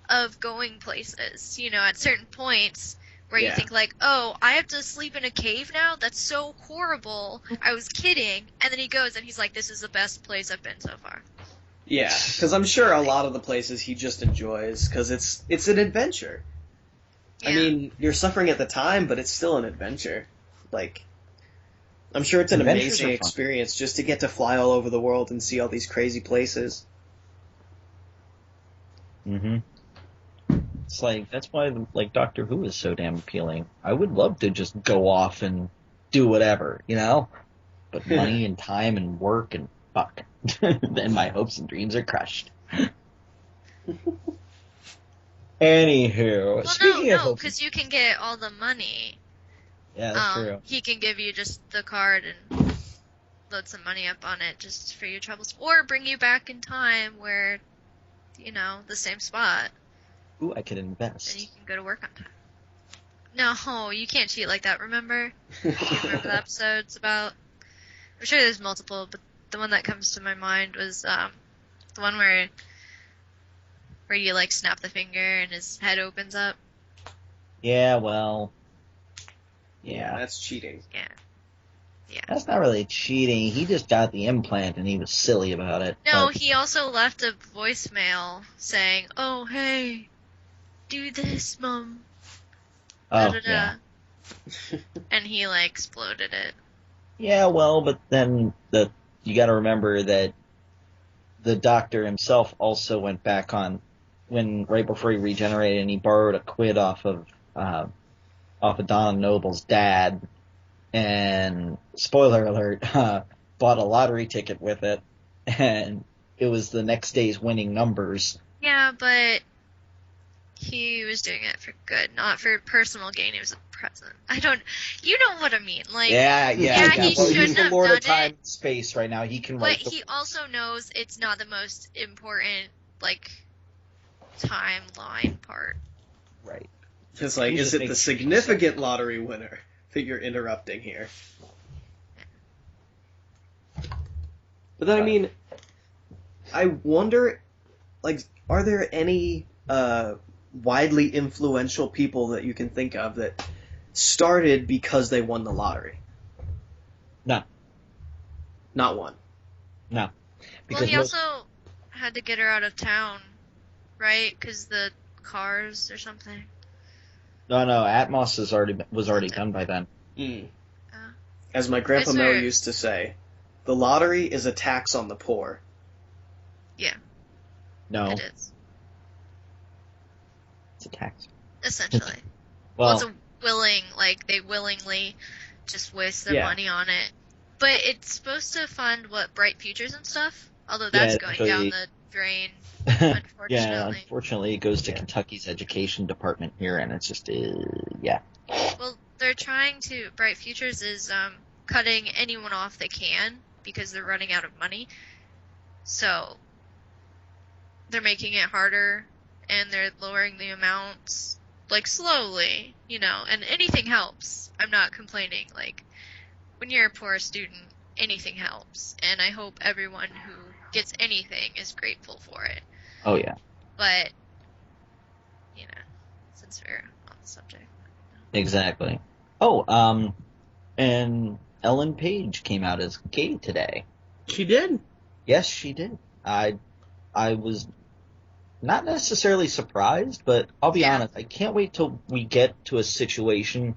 of going places. You know, at certain points where you Yeah. think like, oh, I have to sleep in a cave now? That's so horrible. I was kidding. And then he goes and he's like, this is the best place I've been so far. Yeah, because I'm sure a lot of the places he just enjoys because it's an adventure. Yeah. I mean, you're suffering at the time, but it's still an adventure. Like, I'm sure it's an Adventures amazing are fun. experience just to get to fly all over the world and see all these crazy places. Mm-hmm. It's like that's why like Doctor Who is so damn appealing. I would love to just go off and do whatever, you know? But money and time and work and fuck. Then my hopes and dreams are crushed. Anywho, Well, speaking of no, hopes, because you can get all the money. yeah, that's true. He can give you just the card and load some money up on it just for your troubles, or bring you back in time where, you know, the same spot, Ooh, I could and you invest. can go to work on time. No, you can't cheat like that. Remember? You remember the episodes about? I'm sure there's multiple, but the one that comes to my mind was the one where you like snap the finger and his head opens up. Yeah, well, Yeah, yeah. that's cheating. Yeah. That's not really cheating. He just got the implant and he was silly about it. No, but- he also left a voicemail saying, "Oh, hey, do this, Mom." Oh, Da-da-da. yeah. And he like exploded it. Yeah, well, but then you got to remember that the doctor himself also went back on right before he regenerated, and he borrowed a quid off of Don Noble's dad, and spoiler alert, bought a lottery ticket with it, and it was the next day's winning numbers. Yeah, but he was doing it for good, not for personal gain. It was a present. You know what I mean? Like, Yeah. he Well, shouldn't he's the have Lord of done Time it. and Space right now. He can but write the he also knows it's not the most important, like, timeline part. right. It's like, He is just it the makes- significant lottery winner that you're interrupting here? But then, I mean, I wonder, like, are there any widely influential people that you can think of that started because they won the lottery? No. Not one. Well, Because he most- also had to get her out of town, right? Because the cars or something. No, Atmos was already done by then. Mm. As my grandpa I Mo swear- used to say, the lottery is a tax on the poor. No, It is. it's a tax. Essentially. Well, it's Well, a willing, like, they willingly just waste their Yeah. money on it. But it's supposed to fund, what, Bright Futures and stuff? Although Yeah, that's it going actually- down the drain, yeah, unfortunately. unfortunately, it goes to Yeah. Kentucky's education department here, and it's just, yeah. Well, they're trying to. Bright Futures is cutting anyone off they can because they're running out of money. So they're making it harder, and they're lowering the amounts, like, slowly, and anything helps. I'm not complaining. Like, when you're a poor student, anything helps, and I hope everyone who gets anything is grateful for it. Oh, yeah. But, since we're on the subject. Exactly. Oh, and Ellen Page came out as gay today. She did. Yes, she did. I was not necessarily surprised, but I'll be Yeah. honest, I can't wait till we get to a situation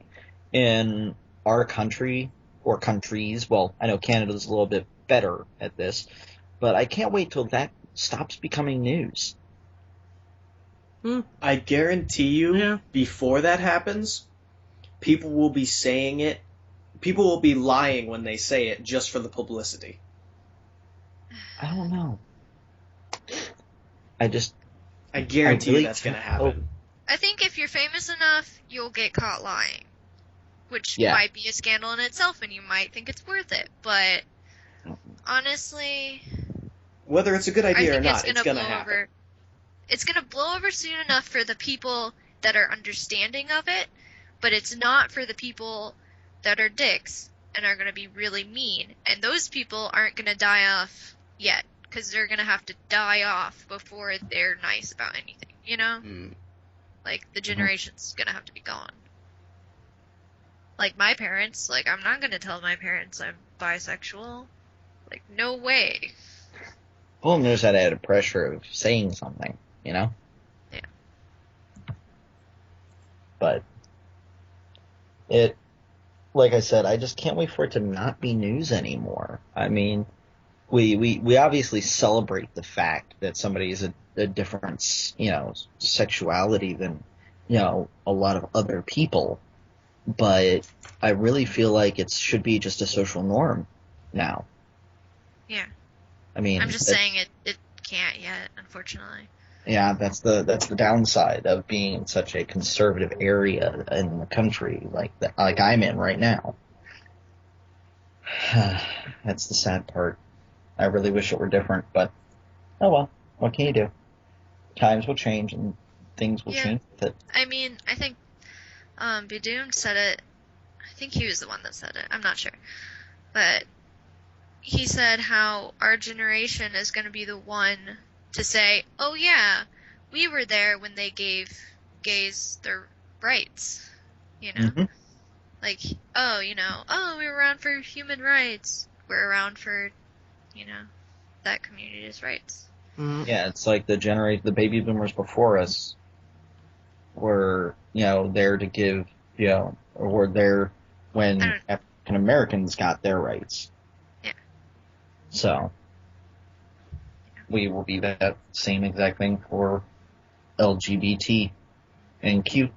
in our country, or countries, well, I know Canada's a little bit better at this, but I can't wait till that stops becoming news. I guarantee you, Yeah. before that happens, people will be saying it. People will be lying when they say it just for the publicity. I don't know. I guarantee really you that's going to hope- happen. I think if you're famous enough, you'll get caught lying, which Yeah. might be a scandal in itself, and you might think it's worth it. But honestly, Whether it's a good I idea or think not, it's it's gonna going to blow happen. over. It's gonna blow over soon enough for the people that are understanding of it, but it's not for the people that are dicks and are gonna be really mean. And those people aren't gonna die off yet, because they're gonna have to die off before they're nice about anything. Like, the generation's gonna have to be gone. Like, my parents, like, I'm not gonna tell my parents I'm bisexual. Like, no way. Well, and there's that added pressure of saying something, Yeah. But like I said, I just can't wait for it to not be news anymore. I mean, we obviously celebrate the fact that somebody is a different, sexuality than, a lot of other people, but I really feel like it should be just a social norm now. Yeah. I mean, I'm just saying it can't yet, unfortunately. yeah, that's the downside of being in such a conservative area in the country like I'm in right now. That's the sad part. I really wish it were different, but oh well. What can you do? Times will change and things will Yeah. change with it. I mean, I think Kdoomed said it. I think he was the one that said it. I'm not sure. But he said how our generation is going to be the one to say, oh yeah, we were there when they gave gays their rights. Mhm. Like, oh, we were around for human rights. We're around for, that community's rights. Yeah, it's like the baby boomers before us were, there to give, or were there when African Americans got their rights. Yeah. So we will be that same exact thing for LGBT and Q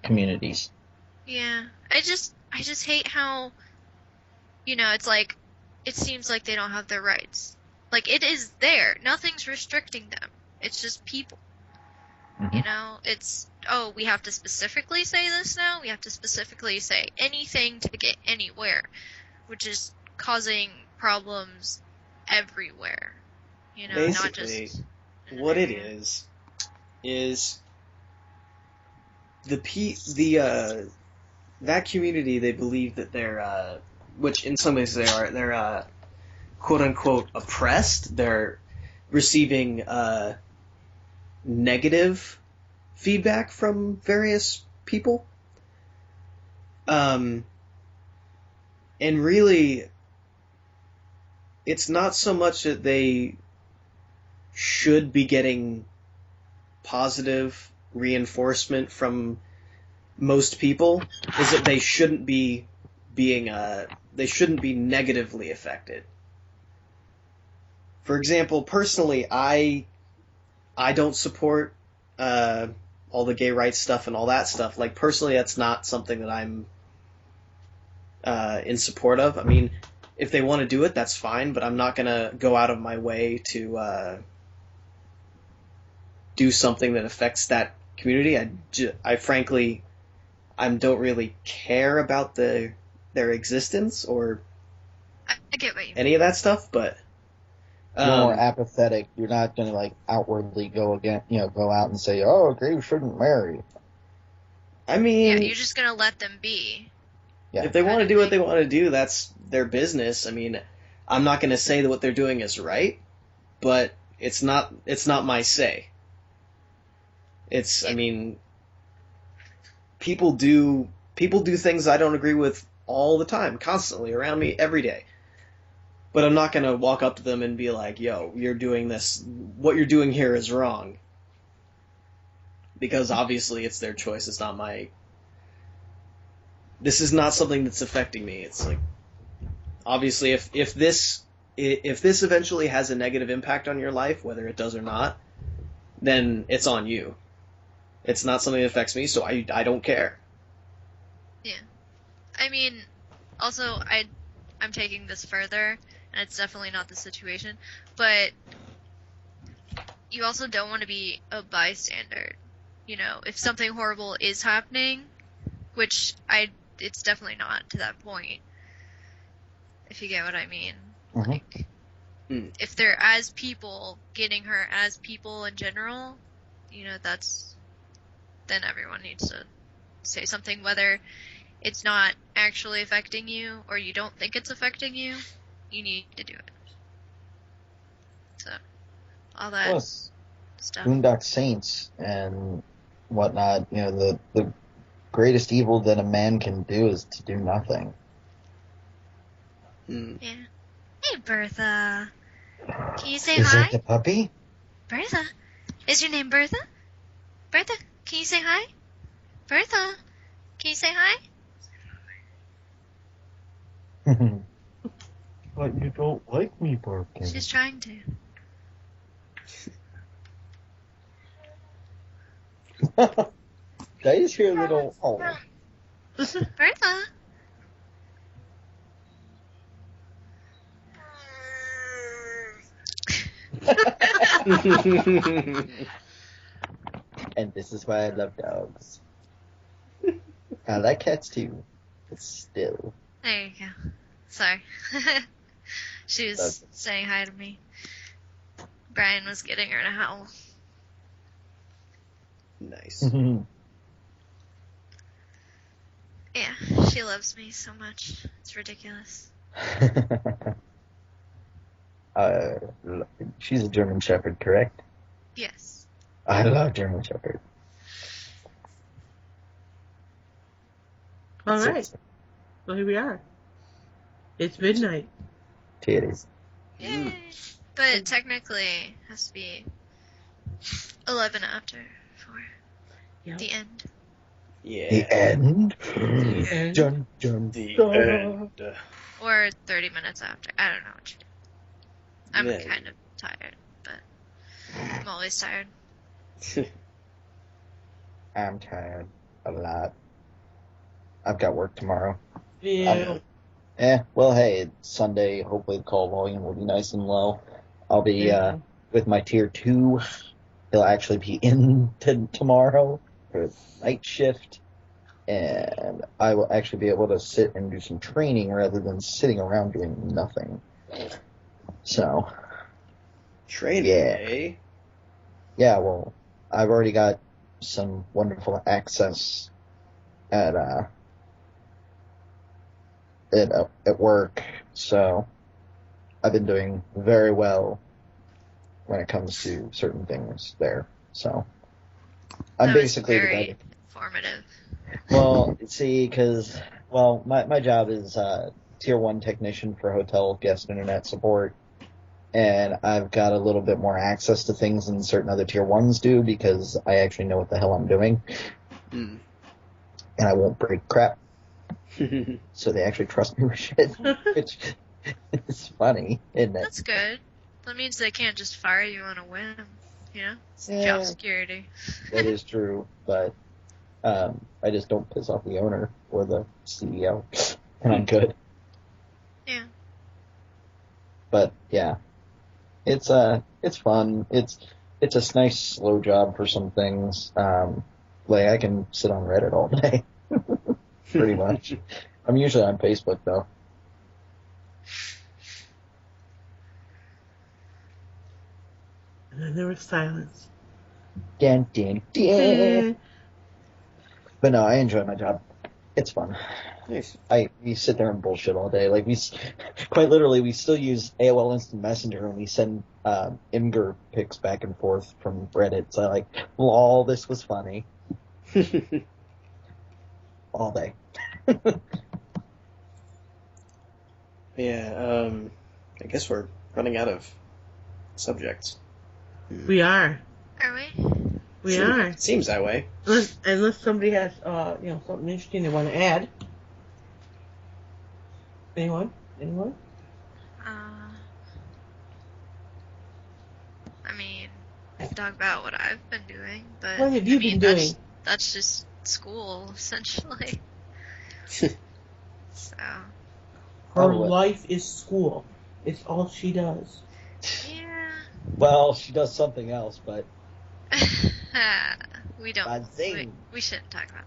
communities. Yeah, I just hate how, it's like, it seems like they don't have their rights. Like, it is there. Nothing's restricting them. It's just people. Mhm. It's, oh, we have to specifically say this now? We have to specifically say anything to get anywhere, which is causing problems everywhere. Not Basically, just in an what it area. is that community, they believe that they're which in some ways they're quote unquote oppressed. They're receiving negative feedback from various people. And really, it's not so much that they should be getting positive reinforcement from most people, is that they shouldn't be being they shouldn't be negatively affected. For example, personally, I don't support all the gay rights stuff and all that stuff. Like, personally, that's not something that I'm in support of. I mean, if they want to do it, that's fine, but I'm not going to go out of my way to do something that affects that community. I frankly, I don't really care about their existence or I get what you mean. any of that stuff, but You're more apathetic. You're not going to like outwardly go out and say, "Oh, gays shouldn't marry." I mean, Yeah, you're just gonna let them be. Yeah. if they want to do what they want to do, that's their business. I mean, I'm not going to say that what they're doing is right, but it's not my say. I mean, people do things I don't agree with all the time, constantly around me every day. But I'm not going to walk up to them and be like, "Yo, you're doing this. What you're doing here is wrong." Because obviously it's their choice. It's not my. This is not something that's affecting me. It's like, obviously, if this eventually has a negative impact on your life, whether it does or not, then it's on you. It's not something that affects me, so I don't care. Yeah. I mean, also, I'm taking this further, and it's definitely not the situation, but you also don't want to be a bystander. You know, if something horrible is happening, which it's definitely not to that point, if you get what I mean. Mhm. Like, if they're as people, getting hurt as people in general, you know, then everyone needs to say something, whether it's not actually affecting you or you don't think it's affecting you, you need to do it. So, all that Plus, stuff. Boondock Saints and whatnot, the greatest evil that a man can do is to do nothing. Hmm. Yeah. Hey, Bertha. Can you say Is hi? it the puppy? Bertha? Is your name Bertha? Bertha, can you say hi? Bertha, can you say hi? But you don't like me barking. She's trying to. Did I just hear a little, oh. Bertha? And this is why I love dogs. I like cats too, but still. There you go. Sorry. She was saying hi to me. Brian was getting her to howl. Nice. Yeah, she loves me so much. It's ridiculous. She's a German Shepherd, correct? Yes. I love German Shepherd. All right. Well, here we are. It's midnight. Titties. Yay! But technically, it has to be 11 after for the end. Yeah. The end? The end. Dun, dun, The dun. end. Or 30 minutes after. I don't know what you do. I'm Yeah. kind of tired, but I'm always tired. I'm tired. A lot. I've got work tomorrow. Yeah. Well, hey, it's Sunday. Hopefully the call volume will be nice and low. I'll be with my tier 2. He'll actually be in tomorrow for night shift. And I will actually be able to sit and do some training rather than sitting around doing nothing. So. Training, Yeah. eh? Yeah, well, I've already got some wonderful access at work, so I've been doing very well when it comes to certain things there. So I'm That was basically the guy. very informative. Well, see, because my job is tier 1 technician for hotel guest internet support, and I've got a little bit more access to things than certain other tier 1s do because I actually know what the hell I'm doing, and I won't break crap. So they actually trust me with shit, which is funny, isn't it? That's good. That means they can't just fire you on a whim. You know, it's Yeah. job security. That is true, but I just don't piss off the owner or the CEO, and I'm good. Yeah. But yeah, it's fun. It's a nice slow job for some things. Like I can sit on Reddit all day, pretty much. I'm usually on Facebook though. And then there was silence. Dun, dun, dun. But no, I enjoy my job. It's fun. Nice. We sit there and bullshit all day. Like quite literally, we still use AOL Instant Messenger and we send Imgur pics back and forth from Reddit. So like, lol, this was funny. All day. Yeah, I guess we're running out of subjects. We are. Are we? We are. Seems that way. Unless somebody has, something interesting they want to add. Anyone? I mean, I can talk about what I've been doing, but What have you been doing? That's just school, essentially. So. Her life is school. It's all she does. Yeah. Well, she does something else, but We don't. Buzzing. We shouldn't talk about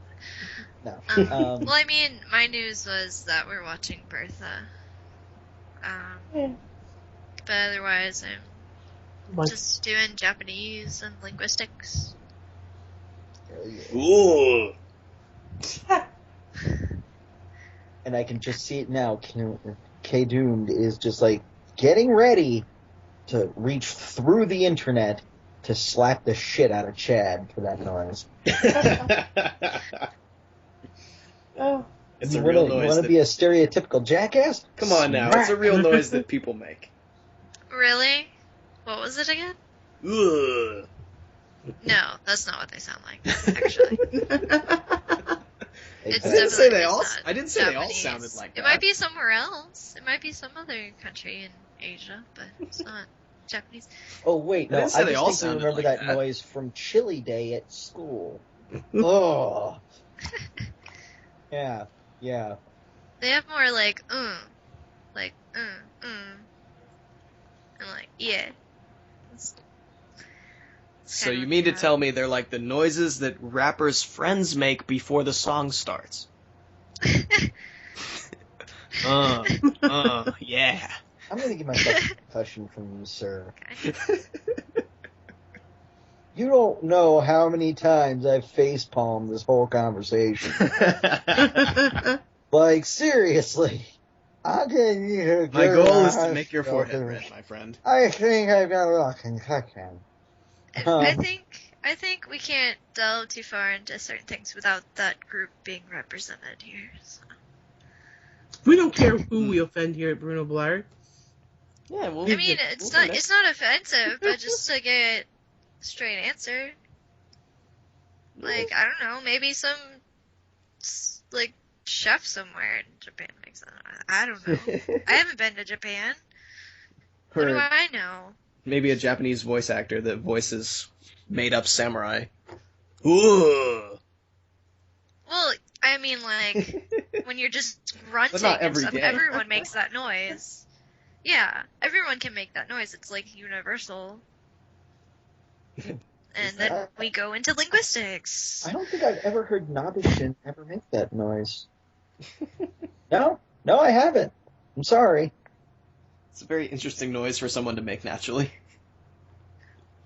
that. no. Well, I mean, my news was that we're watching Bertha. Yeah. But otherwise, I'm Like, just doing Japanese and linguistics. Ooh. And I can just see it now. Kdoomed is just like getting ready to reach through the internet to slap the shit out of Chad for that noise. oh, It's a real noise. You want to be a stereotypical jackass? Come on now, it's a real noise that people make. Really? What was it again? Ugh. No, that's not what they sound like, actually. It's I didn't say they definitely all. not I didn't say they all Japanese. sounded like that. It might be somewhere else. It might be some other country in Asia, but it's not Japanese. Oh wait, no, I didn't say they all just sounded remember like that that. noise from Chili Day at school. Oh. Yeah. They have more like, and like, yeah. So you mean to tell me they're like the noises that rappers' friends make before the song starts? Yeah. I'm gonna give myself a concussion from you, sir. Okay. You don't know how many times I've facepalmed this whole conversation. Like, seriously. My goal is to make your forehead red, my friend. I think I've got a little concussion. I think we can't delve too far into certain things without that group being represented here. So. we don't care who we offend here at BrunoBlargg. Yeah, well, I mean, it's not offensive, but just to get a straight answer. Like, I don't know, maybe some like chef somewhere in Japan makes that. I don't know. I haven't been to Japan. What do I know? Maybe a Japanese voice actor that voices made-up samurai. Ooh. Well, I mean, like, when you're just grunting not and every stuff, day. everyone makes that noise. Yeah, everyone can make that noise. It's, like, universal. And then we go into linguistics. I don't think I've ever heard Nabishin ever make that noise. No, I haven't. I'm sorry. It's a very interesting noise for someone to make naturally.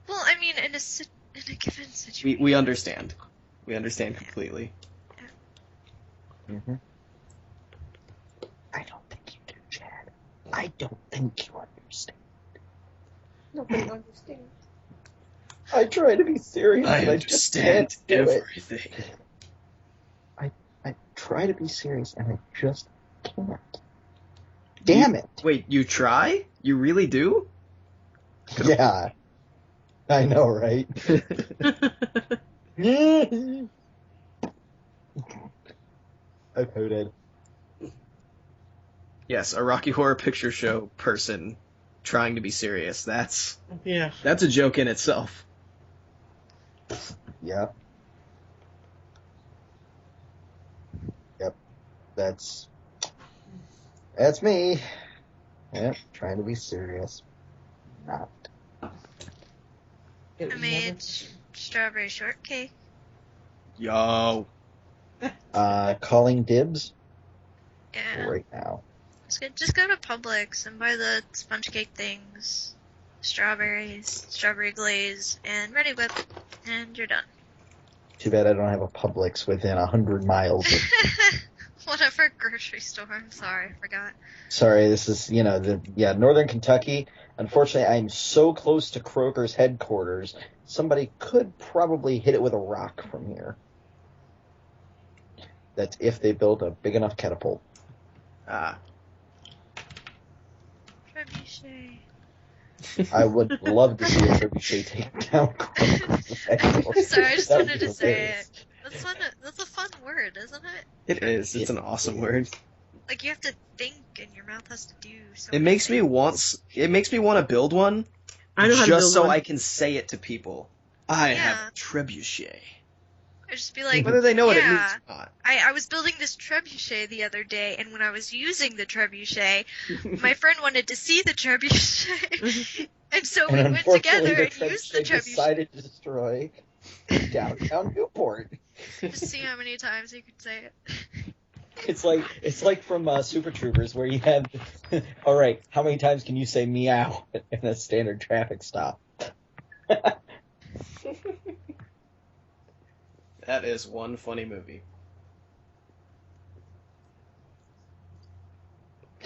Well, I mean, in a given situation. We understand. We understand completely. Mm-hmm. I don't think you do, Chad. I don't think you understand. Nobody understands. I try to be serious. I understand everything. I try to be serious, and I just can't. Damn it! Wait, you try? You really do? Yeah. I know, right? I coded. Yes, a Rocky Horror Picture Show person trying to be serious. That's Yeah. a joke in itself. Yep. Yep. That's me. Yep. Trying to be serious. Not. I made strawberry shortcake. Yo. Calling dibs Yeah. right now. It's good. Just go to Publix and buy the sponge cake things. Strawberries, strawberry glaze, and Ready Whip, and you're done. Too bad I don't have a Publix within 100 miles of... Whatever grocery store. I'm sorry, I forgot. Sorry, this is, Northern Kentucky. Unfortunately, I'm so close to Kroger's headquarters, somebody could probably hit it with a rock from here. That's if they build a big enough catapult. Trebuchet. I would love to see a trebuchet take down Kroger's headquarters. Sorry, I just That would wanted be to say hilarious. it. That's a fun word, isn't it? It is. It's an awesome word. Like, you have to think, and your mouth has to do so It many makes me things. want to build one. I know how to just build so one. I can say it to people. I Yeah. have a trebuchet. I'd just be like, Whether they know what it yeah. means or not. I was building this trebuchet the other day, and when I was using the trebuchet, my friend wanted to see the trebuchet, and so we And went together unfortunately, and used the trebuchet decided to destroy downtown Newport. to see how many times he could say it. It's like from Super Troopers where you have, all right, how many times can you say meow in a standard traffic stop? That is one funny movie.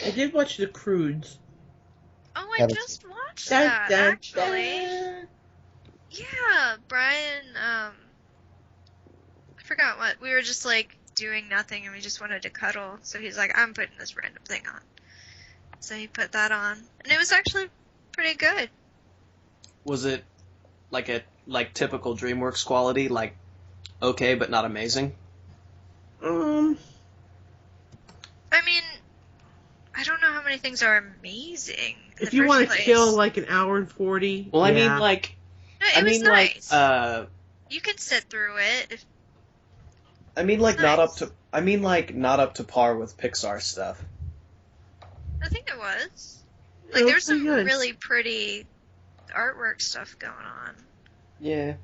I did watch The Croods. Oh, I Haven't just watched Dun, that, dun, actually. dun. Yeah, Brian, I forgot what. We were just, like, doing nothing, and we just wanted to cuddle, so he's like, I'm putting this random thing on. So he put that on, and it was actually pretty good. Was it like typical DreamWorks quality, like okay but not amazing? Um, I mean, I don't know how many things are amazing in if the you first want to place. kill like an hour and 40. Well, I yeah. mean like No, it was nice. like You can sit through it. If, not up Nice. to not up to par with Pixar stuff. I think it was. It Like, was there's some pretty good. really pretty artwork stuff going on. Yeah.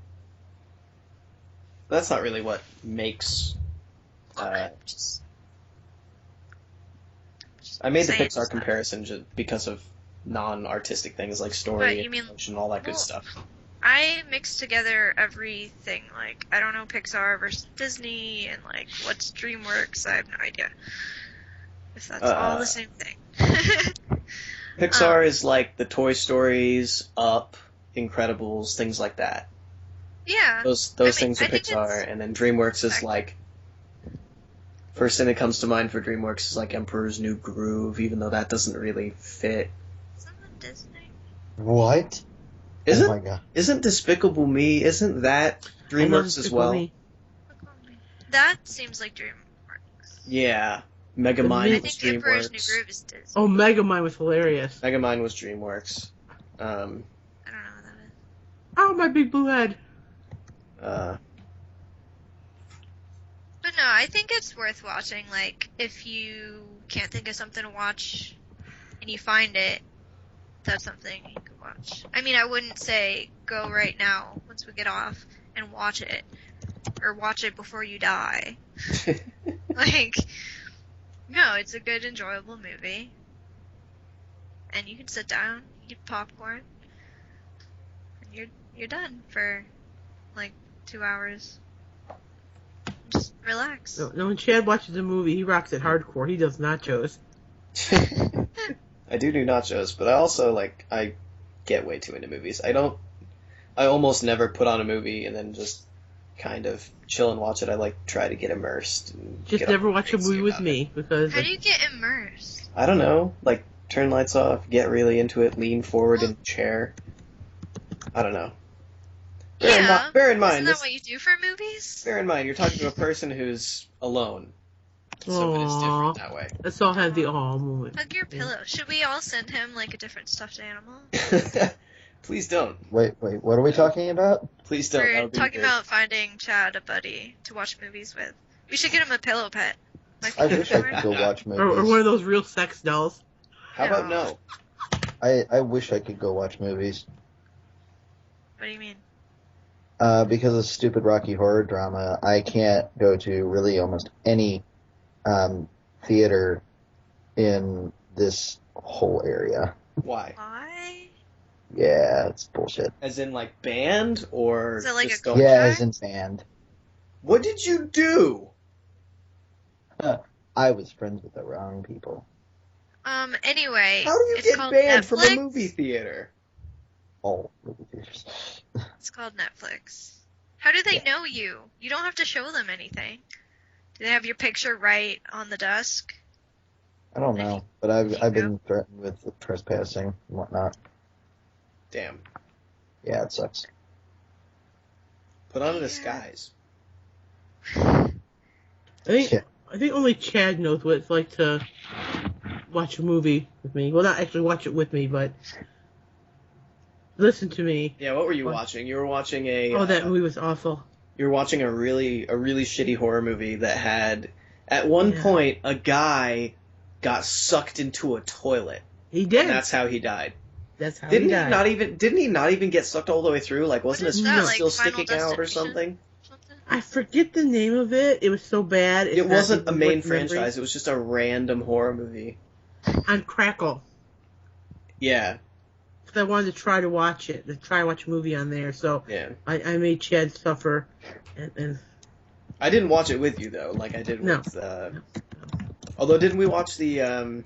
That's not really what makes. Just I made the saying Pixar stuff. comparison just because of non-artistic things like What, story, you mean- emotion, all that good well, stuff. I mix together everything. Like, I don't know Pixar versus Disney, and like, what's DreamWorks? I have no idea. If that's all the same thing. Pixar is like the Toy Stories, Up, Incredibles, things like that. Yeah. Those I mean, things are I think Pixar, it's- and then DreamWorks is Exactly. like. First thing that comes to mind for DreamWorks is like Emperor's New Groove, even though that doesn't really fit. Isn't that Disney? What? Isn't Oh my god. isn't Despicable Me? Isn't that I love DreamWorks as Despicable well? Me. That seems like DreamWorks. Yeah, The Megamind Min- I was think Emperor's New DreamWorks. Groove is Disney. Oh, Megamind was hilarious. Megamind was DreamWorks. I don't know what that is. Oh, my big blue head. But no, I think it's worth watching. Like, if you can't think of something to watch and you find it, that's something you can watch. I mean, I wouldn't say go right now once we get off and watch it, or watch it before you die. Like, no, it's a good, enjoyable movie. And you can sit down, eat popcorn, and you're done for like 2 hours. Just relax. No, when Chad watches a movie, he rocks it hardcore. He does nachos. I do nachos, but I also I get way too into movies. I almost never put on a movie and then just kind of chill and watch it. I try to get immersed. And Just get never all watch a crazy movie with about me because How do you get immersed? I don't know, turn lights off, get really into it, lean forward in the chair. I don't know. Bear in mind, Isn't that what you do for movies? bear in mind, you're talking to a person who's alone. So, but it's Aw. different that way. Let's all have the aw moment. Hug your pillow. Should we all send him like a different stuffed animal? Please don't. Wait, what are we talking about? Please don't. That We're would be talking weird. about finding Chad a buddy to watch movies with. We should get him a pillow pet. Like I wish I could go watch Or one movies. of those real sex dolls. How about no? I wish I could go watch movies. What do you mean? Because of stupid Rocky Horror drama, I can't go to really almost any theater in this whole area. Why? Why? Yeah, it's bullshit. As in, like, band or Is it like just a don't? Yeah, Okay. as in band. What did you do? I was friends with the wrong people. Anyway. How do you it's get called banned from a Netflix. movie theater? All movie theaters. It's called Netflix. How do they Yeah. know you? You don't have to show them anything. Do they have your picture right on the desk? I don't know, but I've been threatened with trespassing and whatnot. Damn. Yeah, it sucks. Put on a Yeah. disguise. I think Yeah. I think only Chad knows what it's like to watch a movie with me. Well, not actually watch it with me, but listen to me. Yeah, what were you What? watching? You were watching a. Oh, that movie was awful. You were watching a really shitty horror movie that had, at one Yeah. point, a guy got sucked into a toilet, He did. and that's how he died. That's how Didn't he he died. not even get sucked all the way through? Like, wasn't What his is feet that, like still Final sticking out or Destination? something? Something? I forget the name of it. It was so bad. It's It not wasn't a even main worth remembering. franchise. It was just a random horror movie. On Crackle. Yeah, Because I wanted to try to watch it. To try to watch a movie on there. So yeah. I made Chad suffer. And I didn't watch it with you though, like I did No. with. Although, didn't we watch the?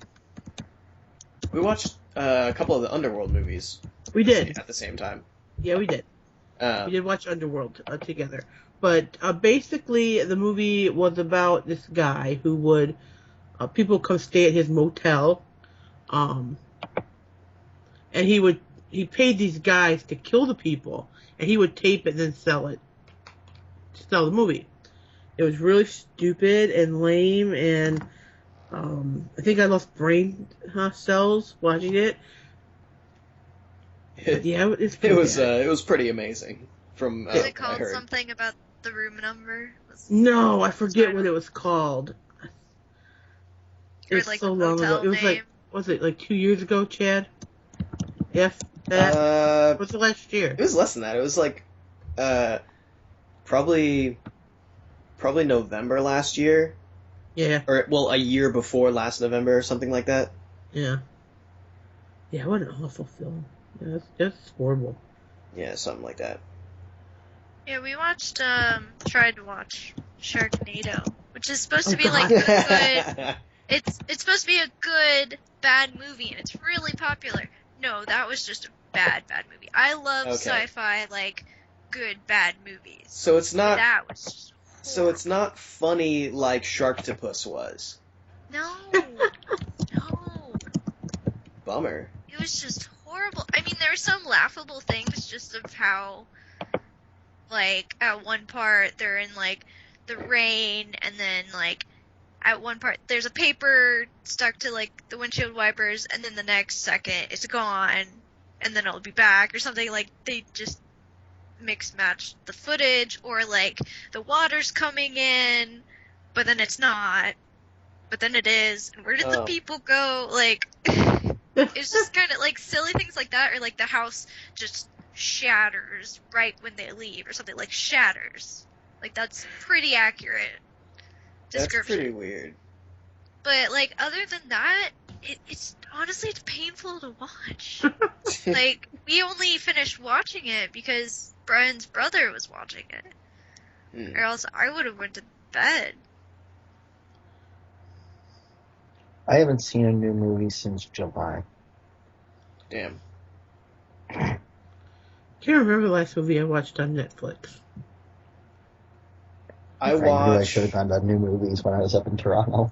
We watched a couple of the Underworld movies we did. at the same time. Yeah, we did. We Um, did watch Underworld together. But basically, the movie was about this guy who would, people come stay at his motel, and he paid these guys to kill the people, and he would tape it and then sell the movie. It was really stupid and lame, and I think I lost brain cells watching it. But yeah, it's It pretty was bad. it was pretty amazing from Was it I called heard. something about the room number? No, I forget what it was called. Or It's like so the long ago. motel It was name? like, was it like 2 years ago, Chad? If that was the last year. It was less than that. It was like probably November last year, Yeah, or well, a year before last November or something like that. yeah. Yeah, what an awful film. Yeah, that's horrible. Yeah, something like that. Yeah, we watched, tried to watch Sharknado, which is supposed to Oh, be God. like a good, it's supposed to be a good, bad movie, and it's really popular. No, that was just a bad movie. I love Okay. sci-fi, like, good, bad movies. So it's not. That was just So it's not funny like Sharktopus was. No. Bummer. It was just horrible. I mean, there were some laughable things just of how, like, at one part they're in, like, the rain, and then, like, at one part there's a paper stuck to, like, the windshield wipers, and then the next second it's gone, and then it'll be back, or something. Like, they just mix-match the footage, or, like, the water's coming in, but then it's not, but then it is, and where did the Oh. people go? Like, it's just kind of like silly things like that, or like the house just shatters right when they leave, or something, like shatters. Like, that's pretty accurate That's description. pretty weird. But like, other than that, it's honestly, it's painful to watch. Like, we only finished watching it because Brian's brother was watching it, Hmm. or else I would have went to bed. I haven't seen a new movie since July. Damn. Can't remember the last movie I watched on Netflix. I I knew I watch should have gone to new movies when I was up in Toronto.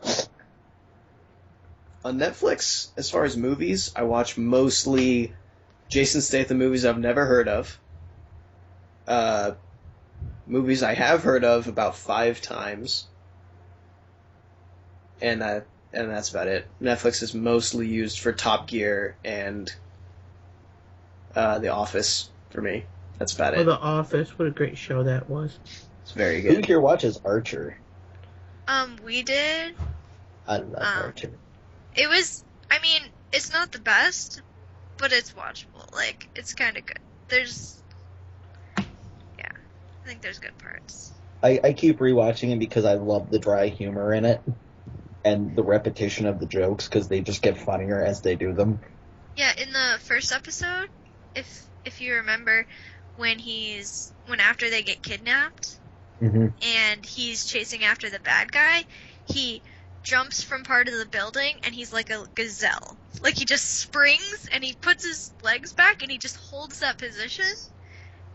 on Netflix. As far as movies, I watch mostly Jason Statham movies I've never heard of. Movies I have heard of about 5 times. and that's about it. Netflix is mostly used for Top Gear and The Office for me. That's about Oh, it. The Office. What a great show that was. It's very Who good. here watches Archer? We did. I love Archer. It was, I mean, it's not the best, but it's watchable. Like, it's kind of good. I think there's good parts. I keep rewatching it because I love the dry humor in it and the repetition of the jokes because they just get funnier as they do them. Yeah, in the first episode, if you remember, when after they get kidnapped, Mm-hmm. and he's chasing after the bad guy, he jumps from part of the building and he's like a gazelle. Like he just springs and he puts his legs back and he just holds that position,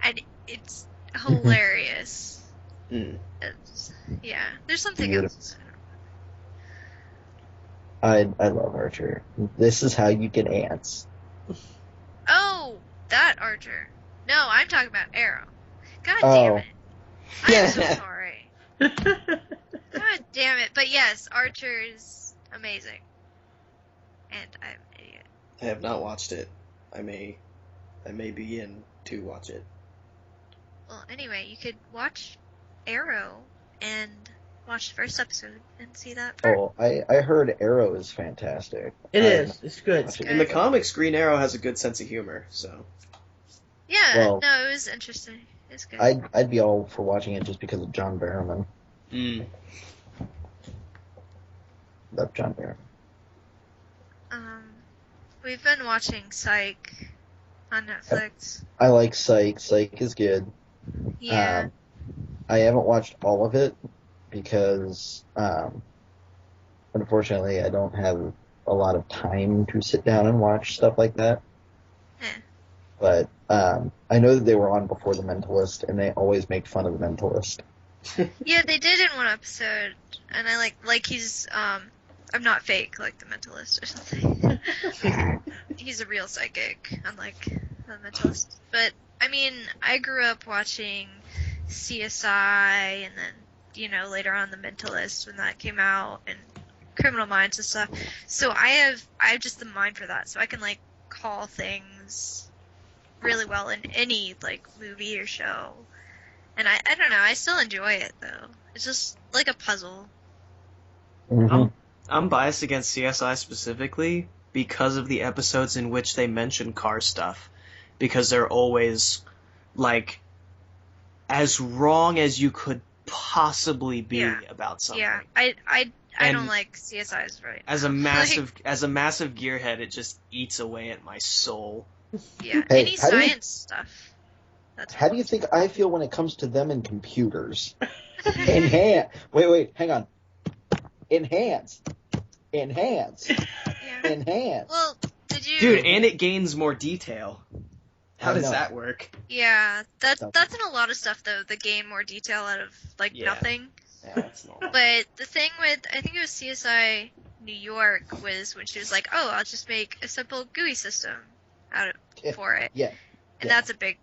and it's hilarious. Yeah, there's something Beautiful. else. I love Archer. This is how you get ants. Oh, that Archer. No, I'm talking about Arrow. God Oh. damn it. I'm so sorry. God damn it. But yes, Archer is amazing. And I'm an idiot. I have not watched it. I may begin to watch it. Well, anyway, you could watch Arrow and watch the first episode and see that part. Oh, I heard Arrow is fantastic. It is. It's good. Watch it. In the comics, Green Arrow has a good sense of humor, so. Yeah, Well, no, it was interesting. It's good. I'd be all for watching it just because of John Barrowman. Love John Barrowman. We've been watching Psych on Netflix. I like Psych. Psych is good. Yeah. I haven't watched all of it because, unfortunately, I don't have a lot of time to sit down and watch stuff like that. But I know that they were on before The Mentalist, and they always make fun of The Mentalist. Yeah, they did in one episode, and I like he's I'm not fake like the Mentalist or something. He's a real psychic, unlike the Mentalist. But I mean, I grew up watching CSI, and then later on The Mentalist when that came out, and Criminal Minds and stuff. So I have just the mind for that, so I can like call things really well in any like movie or show. And I don't know, I still enjoy it though. It's just like a puzzle. Mm-hmm. I'm biased against CSI specifically because of the episodes in which they mention car stuff. Because they're always, like, as wrong as you could possibly be about something. Yeah, I And don't like CSI's right As now. a massive gearhead, it just eats away at my soul. Yeah, Hey, any how do you- science stuff. That's How do you think I feel when it comes to them and computers? Enhance. Wait, hang on. Enhance. Yeah. Enhance. Well, did you? Dude, and it gains more detail. How I does know. that work? Yeah, that's in a lot of stuff though. The gain more detail out of like Yeah. nothing. Yeah, that's normal. But the thing with, I think it was CSI New York, was when she was like, "Oh, I'll just make a simple GUI system for it," Yeah. and that's a big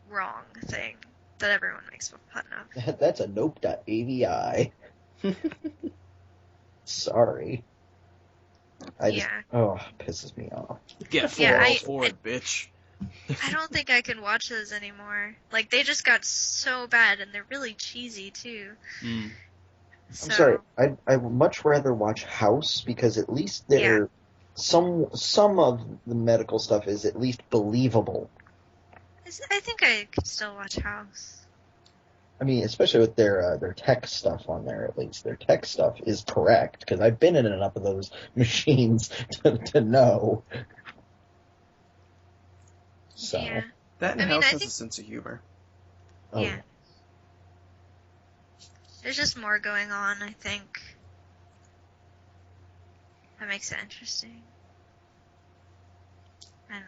wrong thing that everyone makes fun of. That's a nope.avi. Sorry. It pisses me off. Get full Yeah, forward, bitch. I don't think I can watch those anymore. Like, they just got so bad, and they're really cheesy too. So, I'm sorry. I would much rather watch House because at least some of the medical stuff is at least believable. I think I could still watch House. I mean, especially with their tech stuff on there, at least. Their tech stuff is correct, because I've been in enough of those machines to know. So, Yeah. That and I mean, House I has think- a sense of humor. oh, Yeah. There's just more going on, I think. That makes it interesting. I don't know.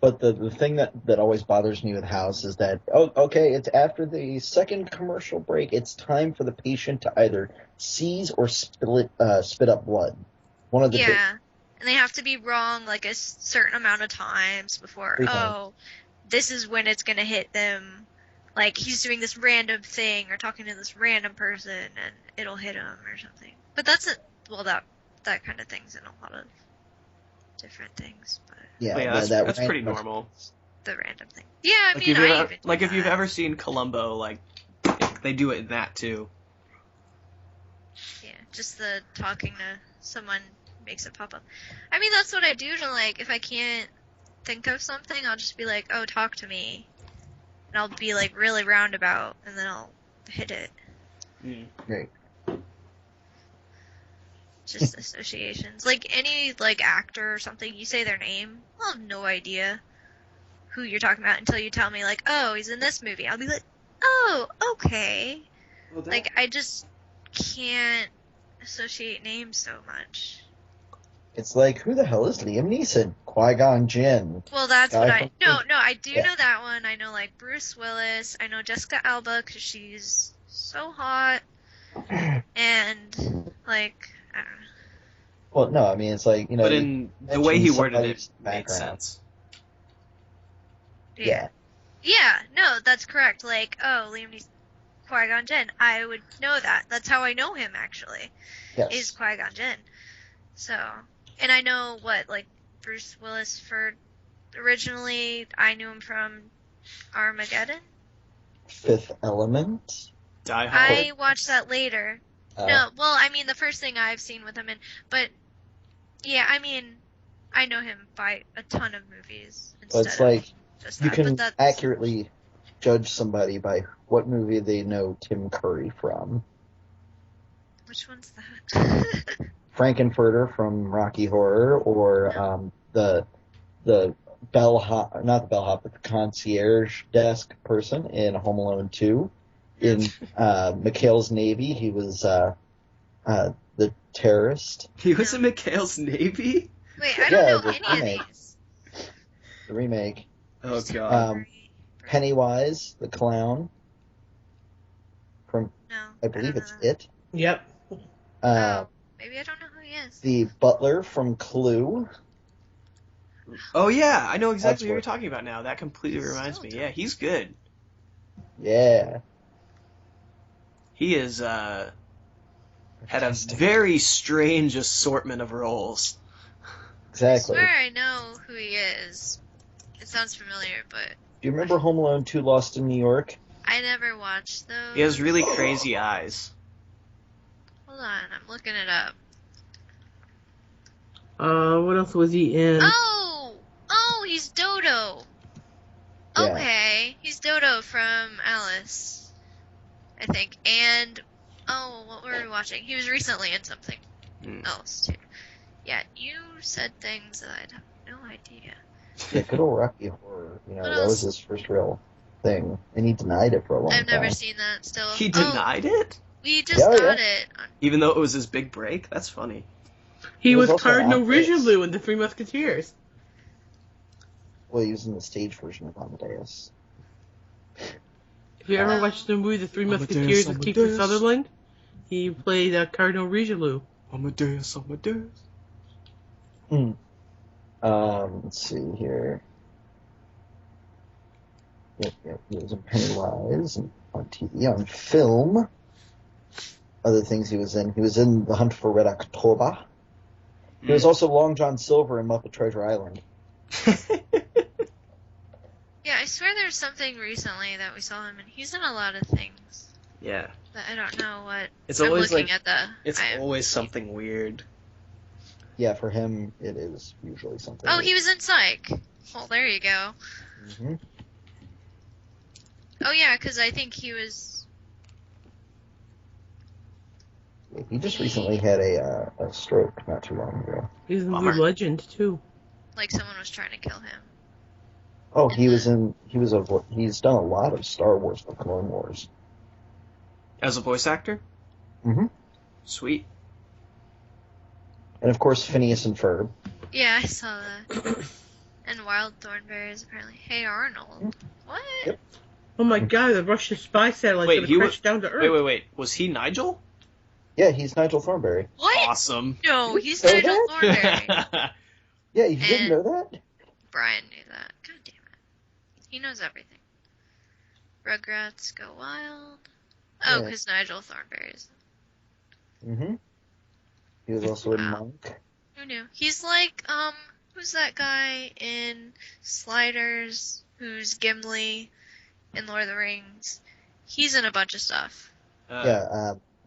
But the thing that always bothers me with House is that, it's after the second commercial break, it's time for the patient to either seize or spit up blood. One of the two. Yeah. And they have to be wrong like a certain amount of times before, 3 times. this is when it's going to hit them. like he's doing this random thing or talking to this random person and it'll hit him or something. But that's that kind of thing's in a lot of different things. But Yeah, yeah, that's pretty random- normal. the random thing. Yeah, I mean, I even do if you've that. ever seen Columbo, like they do it in that too. Yeah, just the talking to someone makes it pop up. I mean, that's what I do to, like, if I can't think of something, I'll just be like, oh, talk to me. And I'll be, like, really roundabout, and then I'll hit it. Great. Just associations. Like, any, like, actor or something, you say their name, I'll have no idea who you're talking about until you tell me, like, oh, he's in this movie. I'll be like, oh, okay. Well, that- Like, I just can't associate names so much. It's like, who the hell is Liam Neeson? Qui-Gon Jinn. Well, that's Guy what I... from- No, I do Yeah. know that one. I know, like, Bruce Willis. I know Jessica Alba, because she's so hot. And, like, I don't know. Well, no, I mean, it's like, you know, But you in the mention way he worded somebody's it, made background. sense. Yeah. Yeah, no, that's correct. Like, oh, Liam Neeson, Qui-Gon Jinn. I would know that. That's how I know him, actually, is Yes. Qui-Gon Jinn. So, and I know what, like, Bruce Willis originally, I knew him from Armageddon. Fifth Element. Die Hard. I watched that later. No, well, I mean, the first thing I've seen with him in, but, yeah, I mean, I know him by a ton of movies But instead it's like, of just you that. can But that's, accurately judge somebody by what movie they know Tim Curry from. which one's that? Frankenfurter from Rocky Horror, or the bellhop, not the bellhop, but the concierge desk person in Home Alone 2. In McHale's Navy, he was the terrorist. He was in McHale's Navy? Wait, I Yeah, don't know the any remake. of these. The remake. Oh, Tim God. Curry. Pennywise, the clown. From, No, I believe don't it's know that. It. Yep. Uh, Maybe I don't know who he is. The butler from Clue. Oh, yeah, I know exactly That's who you're what- talking about now. That completely reminds me. Still Yeah, he's good. Yeah. He is, had a Fantastic. very strange assortment of roles. I Exactly. swear I know who he is. It sounds familiar, but Do you remember Home Alone 2 Lost in New York? I never watched those. He has really crazy eyes. Hold on, I'm looking it up. What else was he in? Oh, he's Dodo. Yeah. Okay, he's Dodo from Alice, I think. And what were we watching? He was recently in something else too. Yeah, you said things that I'd have no idea. Yeah, good old Rocky Horror. You know, What that was else? his first real thing. And he denied it for a long I've time. never seen that still. He denied it? We just Yeah, got yeah. it. Even though it was his big break? That's funny. He He was was also Cardinal on Amadeus. Richelieu in The Three Musketeers. Well, he was in the stage version of Amadeus. If you ever Oh. watched the movie The Three Amadeus, Musketeers with Kiefer Amadeus. Sutherland, he played Cardinal Richelieu. Amadeus. Let's see here. Yep, he was in Pennywise and on TV, on film. Other things he was in. He was in The Hunt for Red October. He was also Long John Silver in Muppet Treasure Island. Yeah, I swear there's something recently that we saw him in. He's in a lot of things, Yeah. but I don't know what. It's I'm always looking like, at the. it's IMDb. always something weird. Yeah, for him, it is usually something. Oh, he was in Psych. Well, there you go. hmm Oh yeah, because I think he was. He just recently had a stroke not too long ago. He's in Bummer. Blue Legend too. Like someone was trying to kill him. Oh, he's done a lot of Star Wars for Clone Wars. As a voice actor? Mhm. Sweet. And of course, Phineas and Ferb. Yeah, I saw that. And Wild Thornberrys apparently. Hey Arnold. What? Yep. Oh my god, the Russian spy satellite Wait, gonna he crash down to Earth. Wait. Was he Nigel? Yeah, he's Nigel Thornberry. What? Awesome. No, he's Know Nigel that? Thornberry. Yeah, you didn't And- know that? Brian knew that. God damn it. He knows everything. Rugrats Go Wild. Oh, Yeah. because Nigel Thornberry's. Mm-hmm. He was also in Wow. Monk. Who knew? He's like, who's that guy in Sliders who's Gimli in Lord of the Rings? He's in a bunch of stuff.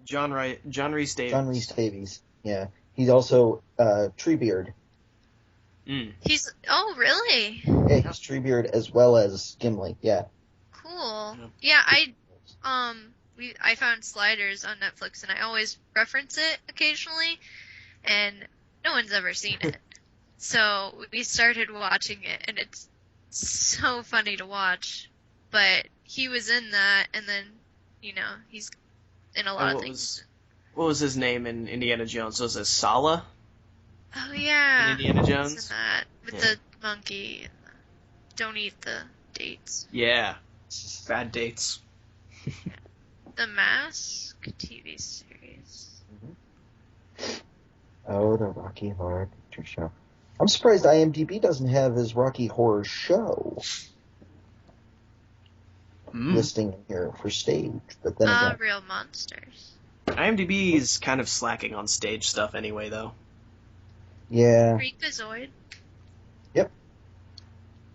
John Rhys Davies. John Rhys Davies. Yeah. He's also Treebeard. Mm. Oh, really? Yeah, he's Treebeard as well as Gimli. Yeah. Cool. Yeah, I found Sliders on Netflix and I always reference it occasionally, and no one's ever seen it. So we started watching it, and it's so funny to watch. But he was in that, and then, he's in a lot of things. What was his name in Indiana Jones? Was it Sala? Oh, yeah. In Indiana Jones? He's in that, with the monkey. And don't eat the dates. Yeah. Bad dates. The Mask TV series. Oh, the Rocky Horror Picture Show. I'm surprised IMDb doesn't have his Rocky Horror Show listing in here for stage. But then again, Real Monsters. IMDb is kind of slacking on stage stuff anyway, though. yeah. Freakazoid. Yep.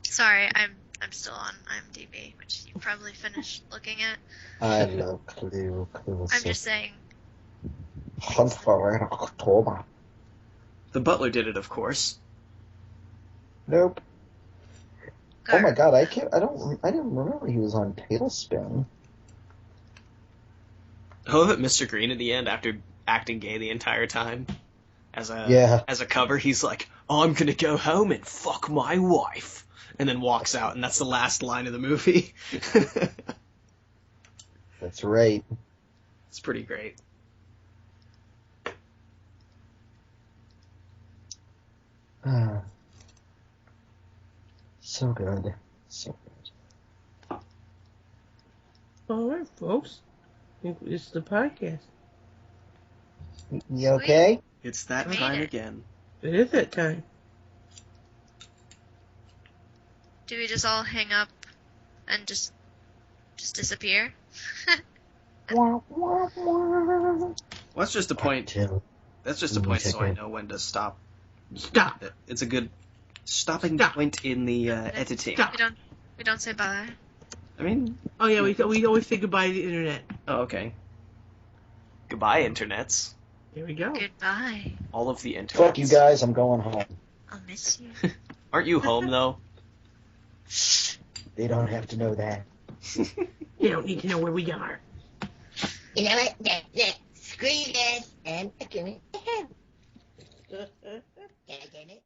Sorry, I'm still on IMDb, which you probably finished looking at. I love Clue. I'm just saying. Hunt for Red October. The Butler did it, of course. Nope. Oh my god, I didn't remember he was on Tailspin. I love it, Mr. Green at the end, after acting gay the entire time. As a cover, he's like, I'm gonna go home and fuck my wife. And then walks out, and that's the last line of the movie. That's right. It's pretty great. So good. So good. All right, folks. It's the podcast. You okay? It's that Made time it. again. It is that time. Do we just all hang up and just disappear? Well, that's just a point. That's just a point so I Second. know when to stop. Stop. It's a good stopping Stop. point in the editing. Stop. We don't say bye. I mean, Oh, yeah, we always say goodbye to the internet. oh, okay. Goodbye, internets. Here we go. Goodbye. All of the internets. Fuck you guys, I'm going home. I'll miss you. Aren't you home, though? They don't have to know that. You don't need to know where we are. You know what? Screw you guys. I'm going to home. Can I get it?